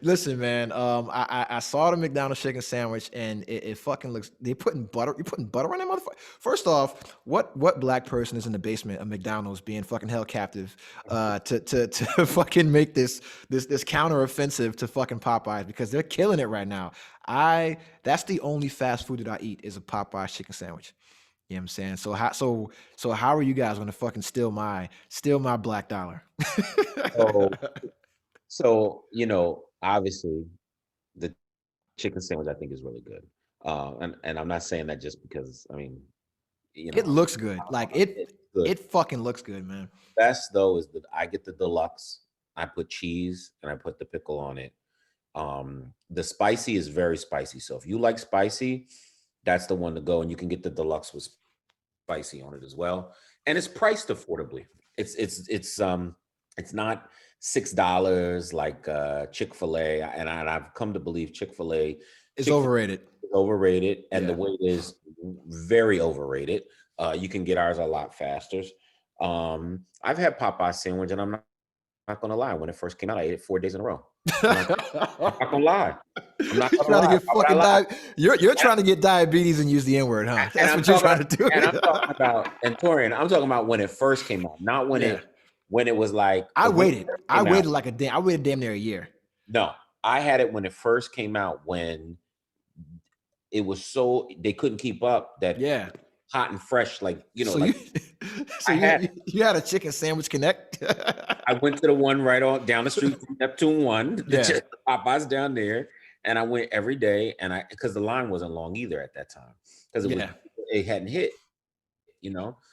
listen, man. I saw the McDonald's chicken sandwich, and it fucking looks. You're putting butter on that motherfucker. First off, what Black person is in the basement of McDonald's being fucking held captive to fucking make this counter offensive to fucking Popeyes because they're killing it right now. That's the only fast food that I eat is a Popeyes chicken sandwich. You know what I'm saying? So how are you guys gonna fucking steal my black dollar? So obviously the chicken sandwich I think is really good. And I'm not saying that just because it looks good. Like it fucking looks good, man. Best though is that I get the deluxe. I put cheese and I put the pickle on it. The spicy is very spicy. So if you like spicy, that's the one to go, and you can get the deluxe with spicy on it as well, and it's priced affordably. It's not $6 like Chick-fil-A, and I've come to believe Chick-fil-A is overrated. And the wait is very overrated. You can get ours a lot faster. I've had Popeye sandwich, and I'm not gonna lie. When it first came out, I ate it 4 days in a row. I'm not gonna lie. I'm not You're gonna trying to lie. get Why would I fucking lie? you're trying to get diabetes and use the N-word, huh? And That's what you're trying to do. and I'm talking about, and Torian, I'm talking about when it first came out, not when Yeah. it was like, I 'cause when it waited. first I came out, waited like I waited damn near a year. no, I had it when it first came out, when it was so they couldn't keep up, that Yeah. hot and fresh, like, So like so I had you had a chicken sandwich connect? I went to the one right on down the street from Neptune One, Yeah. the Popeyes down there, and I went every day, and because the line wasn't long either at that time, because Yeah. it hadn't hit,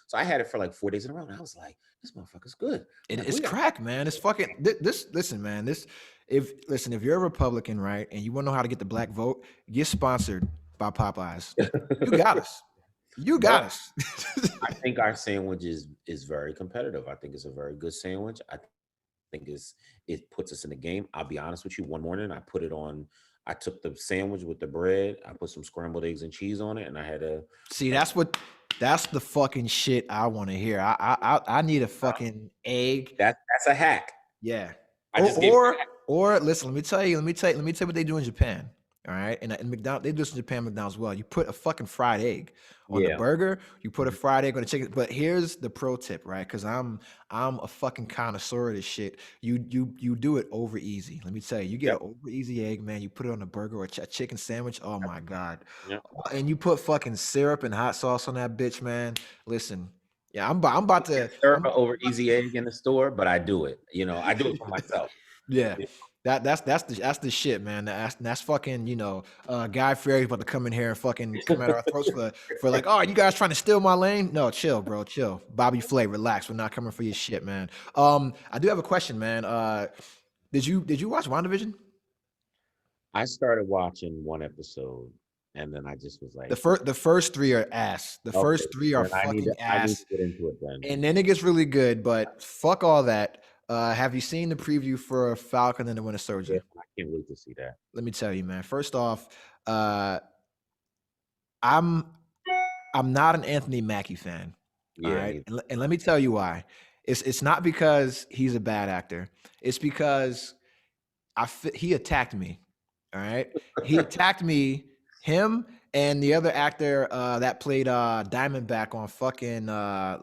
So I had it for like 4 days in a row, and I was like, "This motherfucker's good." Like, It's crack, man. It's fucking this. Listen, man. If you're a Republican, right, and you want to know how to get the black vote, get sponsored by Popeyes. You got us. You got us. I think our sandwich is very competitive. I think it's a very good sandwich. I think it puts us in the game. I'll be honest with you. One morning, I took the sandwich with the bread. I put some scrambled eggs and cheese on it, and I had a See, that's the fucking shit I want to hear. I need a fucking egg. that's a hack. Yeah. I just gave Or listen, let me tell you what they do in Japan. All right. And McDonald, they do this in Japan, McDonald's as well. You put a fucking fried egg on the burger, you put a fried egg on the chicken. But here's the pro tip, right? Because I'm a fucking connoisseur of this shit. You do it over easy. Let me tell you, you get an over easy egg, man. You put it on a burger or a chicken sandwich. Oh my God. Yep. And you put fucking syrup and hot sauce on that bitch, man. Listen. Yeah, I'm about to serve an over easy egg in the store, but I do it. I do it for myself. Yeah. That's the shit, man. That's fucking, Guy Fieri's about to come in here and fucking come at our throats for like, oh, you guys trying to steal my lane? No, chill, bro, chill. Bobby Flay, relax. We're not coming for your shit, man. I do have a question, man. Did you watch WandaVision? I started watching one episode, and then I just was like, The first three are ass. The first three are I need fucking ass. to get into it then. And then it gets really good, but fuck all that. Have you seen the preview for Falcon and the Winter Soldier? Yeah, I can't wait to see that. Let me tell you, man. First off, I'm not an Anthony Mackie fan. All right, and let me tell you why. It's not because he's a bad actor. It's because he attacked me. All right, he attacked me. Him and the other actor that played Diamondback on fucking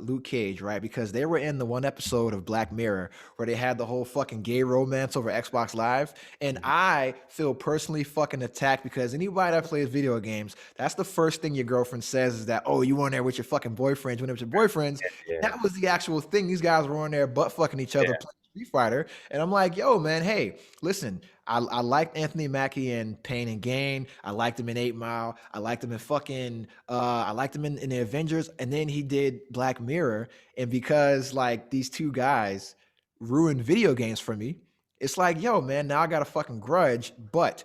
Luke Cage, right? Because they were in the one episode of Black Mirror where they had the whole fucking gay romance over Xbox Live. And I feel personally fucking attacked because anybody that plays video games, that's the first thing your girlfriend says is that, oh, you on there with your fucking boyfriends, you went there with your boyfriends. Yeah. That was the actual thing. These guys were on there butt fucking each other playing Street Fighter. And I'm like, yo, man, hey, listen, I liked Anthony Mackie in Pain and Gain. I liked him in 8 Mile. I liked him in fucking I liked him in the Avengers. And then he did Black Mirror. And because like these two guys ruined video games for me, it's like, yo, man, now I got a fucking grudge. But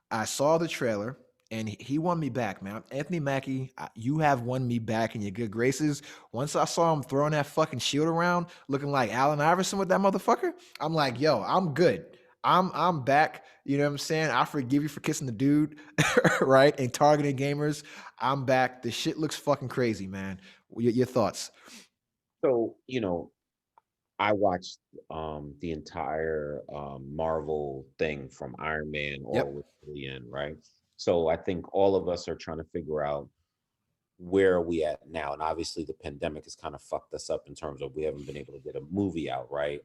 I saw the trailer and he won me back, man. Anthony Mackie, you have won me back in your good graces. Once I saw him throwing that fucking shield around, looking like Allen Iverson with that motherfucker, I'm like, yo, I'm good. I'm back. You know what I'm saying? I forgive you for kissing the dude, right? And targeting gamers. I'm back. The shit looks fucking crazy, man. Your thoughts? So, I watched the entire Marvel thing from Iron Man all with the end, right? So I think all of us are trying to figure out where are we at now. And obviously the pandemic has kind of fucked us up in terms of we haven't been able to get a movie out, right?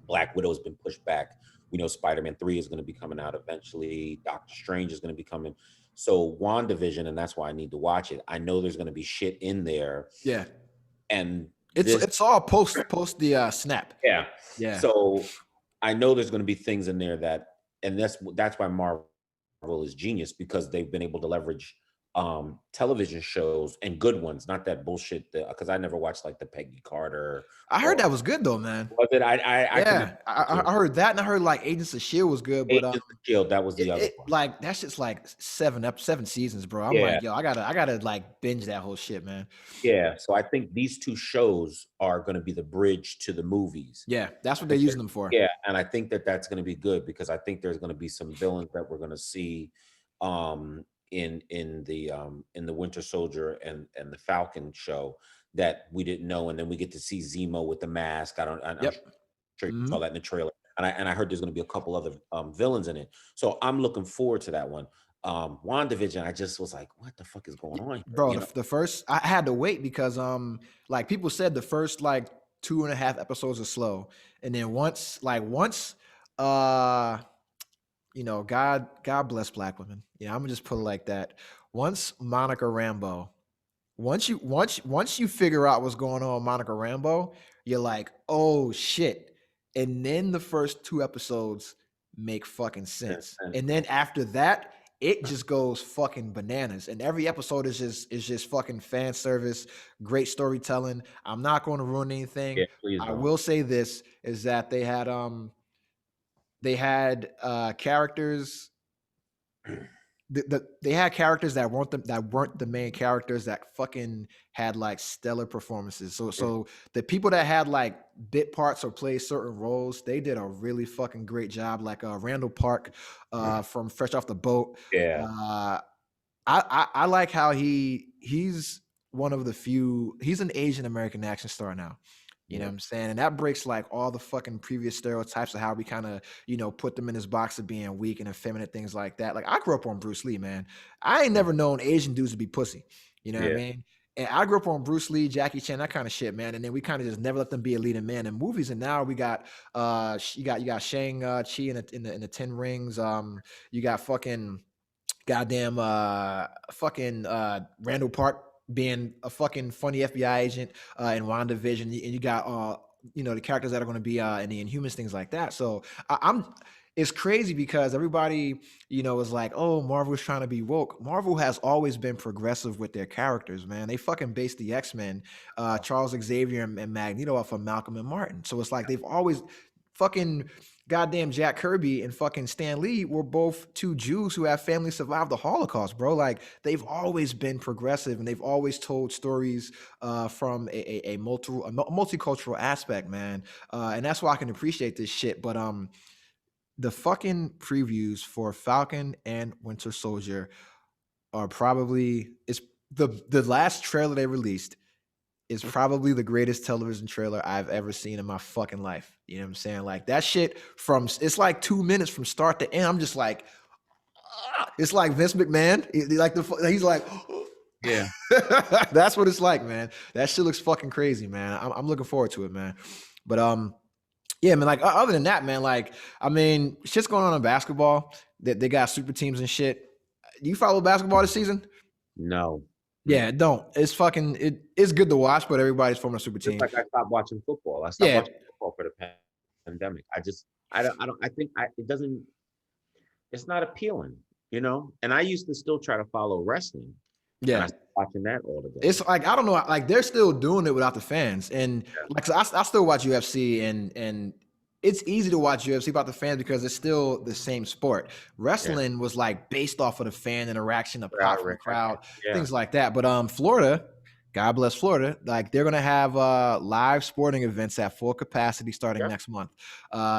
Black Widow has been pushed back. We know Spider-Man 3 is going to be coming out eventually. Doctor Strange is going to be coming. So WandaVision, and that's why I need to watch it. I know there's going to be shit in there. Yeah. And it's all post the snap. Yeah. Yeah. So I know there's going to be things in there and that's why Marvel is genius, because they've been able to leverage television shows and good ones, not that bullshit because I never watched like the Peggy Carter. I heard that was good though, man. Was it? I heard that, and I heard like Agents of S.H.I.E.L.D. was good, but Agents of S.H.I.E.L.D., that was the other one. Like that shit's like 7 seasons, bro. I'm like, yo, I gotta like binge that whole shit, man. Yeah, so I think these two shows are going to be the bridge to the movies. Yeah, that's what they're using them for. Yeah, and I think that's going to be good because I think there's going to be some villains that we're going to see in the Winter Soldier and the Falcon show that we didn't know, and then we get to see Zemo with the mask. sure you saw that in the trailer. And I heard there's going to be a couple other villains in it. So I'm looking forward to that one. WandaVision, I just was like, what the fuck is going on here? Bro, the first, I had to wait because like people said the first like 2.5 episodes are slow. And then once you know, God bless black women. Yeah, I'm gonna just put it like that. Once Monica Rambeau, once you figure out what's going on with Monica Rambeau, you're like, oh shit. And then the first 2 episodes make fucking sense. And then after that, it just goes fucking bananas. And every episode is just fucking fan service, great storytelling. I'm not going to ruin anything. Yeah, please I don't. will say this is that they had characters. They had characters that weren't the main characters that fucking had like stellar performances. So the people that had like bit parts or played certain roles, they did a really fucking great job. Like Randall Park from Fresh Off the Boat. Yeah. I like how he's one of the few. He's an Asian American action star now. You know what I'm saying? And that breaks like all the fucking previous stereotypes of how we kind of, you know, put them in this box of being weak and effeminate, things like that. Like I grew up on Bruce Lee, man. I ain't never known Asian dudes to be pussy. You know what I mean? And I grew up on Bruce Lee, Jackie Chan, that kind of shit, man. And then we kind of just never let them be a leading man in movies. And now we got you got Shang Chi in the 10 Rings. You got fucking goddamn Randall Park being a fucking funny FBI agent in WandaVision, and you got you know, the characters that are going to be in the Inhumans, things like that. So it's crazy because everybody, you know, is like, oh, Marvel's trying to be woke. Marvel has always been progressive with their characters, man. They fucking based the X-Men, Charles Xavier and Magneto off of Malcolm and Martin. So it's like they've always fucking goddamn Jack Kirby and fucking Stan Lee were both 2 Jews who have families survive the Holocaust, bro. Like they've always been progressive and they've always told stories from a multicultural aspect, man. And that's why I can appreciate this shit. But the fucking previews for Falcon and Winter Soldier are probably the last trailer they released is probably the greatest television trailer I've ever seen in my fucking life. You know what I'm saying? Like that shit it's like 2 minutes from start to end. I'm just like, it's like Vince McMahon. He's like, yeah. That's what it's like, man. That shit looks fucking crazy, man. I'm looking forward to it, man. But yeah, man. Like other than that, man. Like I mean, shit's going on in basketball. They got super teams and shit. Do you follow basketball this season? No. Yeah, don't. It's fucking. It's good to watch, but everybody's forming a super team. Just like I stopped watching football. I stopped watching football for the pandemic. I don't. I think it doesn't. It's not appealing, you know. And I used to still try to follow wrestling. Yeah, I stopped watching that all the day. It's like I don't know. Like they're still doing it without the fans, and like so I still watch UFC, and it's easy to watch UFC without the fans because it's still the same sport. Wrestling was like based off of the fan interaction, the pop from the crowd, things like that. But Florida, God bless Florida, like they're gonna have live sporting events at full capacity starting next month.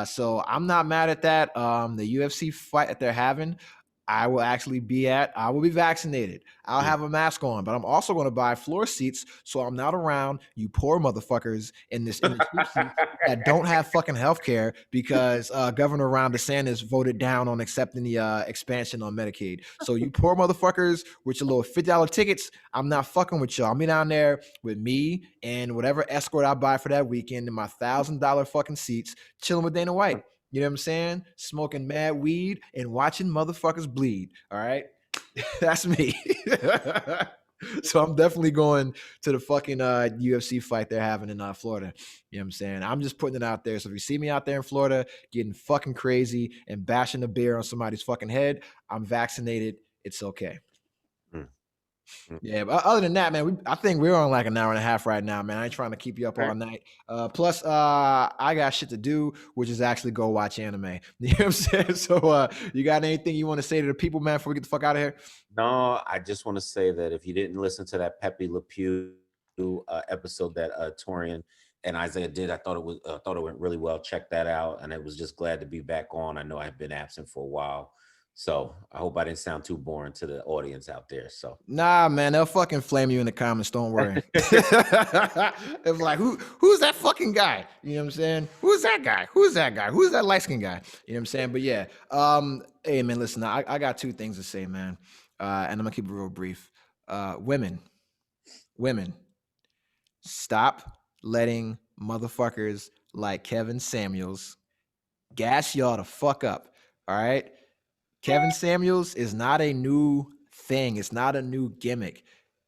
So I'm not mad at that. The UFC fight that they're having, I will actually be at. I will be vaccinated. I'll have a mask on, but I'm also going to buy floor seats so I'm not around you poor motherfuckers in the cheap seats that don't have fucking healthcare because Governor Ron DeSantis voted down on accepting the expansion on Medicaid. So you poor motherfuckers with your little $50 tickets, I'm not fucking with y'all. I'll be down there with me and whatever escort I buy for that weekend in my $1,000 fucking seats, chilling with Dana White. You know what I'm saying? Smoking mad weed and watching motherfuckers bleed. All right. That's me. So I'm definitely going to the fucking UFC fight they're having in Florida. You know what I'm saying? I'm just putting it out there. So if you see me out there in Florida getting fucking crazy and bashing a beer on somebody's fucking head, I'm vaccinated. It's okay. Yeah, but other than that, man, I think we're on like an hour and a half right now, man. I ain't trying to keep you up all night. Plus, I got shit to do, which is actually go watch anime. You know what I'm saying? So, you got anything you want to say to the people, man, before we get the fuck out of here? No, I just want to say that if you didn't listen to that Pepe Le Pew episode that Torian and Isaiah did, I thought it went really well. Check that out, and I was just glad to be back on. I know I've been absent for a while. So I hope I didn't sound too boring to the audience out there. So nah, man, they'll fucking flame you in the comments. Don't worry. It's like, who's that fucking guy? You know what I'm saying? Who's that guy? Who's that guy? Who's that light-skinned guy? You know what I'm saying? But yeah, hey man, listen, I got two things to say, man. And I'm gonna keep it real brief. Women, stop letting motherfuckers like Kevin Samuels gas y'all the fuck up. All right. Kevin Samuels is not a new thing. It's not a new gimmick.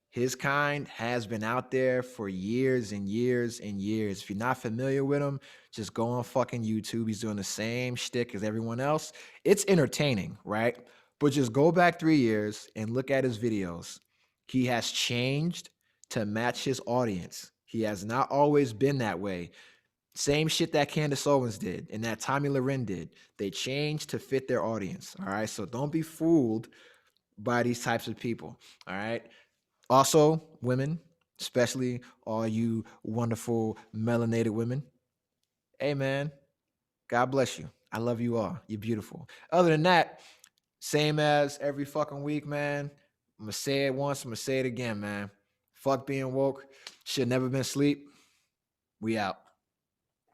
His kind has been out there for years and years and years. If you're not familiar with him, just go on fucking YouTube. He's doing the same shtick as everyone else. It's entertaining, right? But just go back 3 years and look at his videos. He has changed to match his audience. He has not always been that way. Same shit that Candace Owens did and that Tommy Loren did. They changed to fit their audience. All right. So don't be fooled by these types of people. All right. Also, women, especially all you wonderful melanated women. Hey, man, God bless you. I love you all. You're beautiful. Other than that, same as every fucking week, man. I'm going to say it once. I'm going to say it again, man. Fuck being woke. Should never been asleep. We out.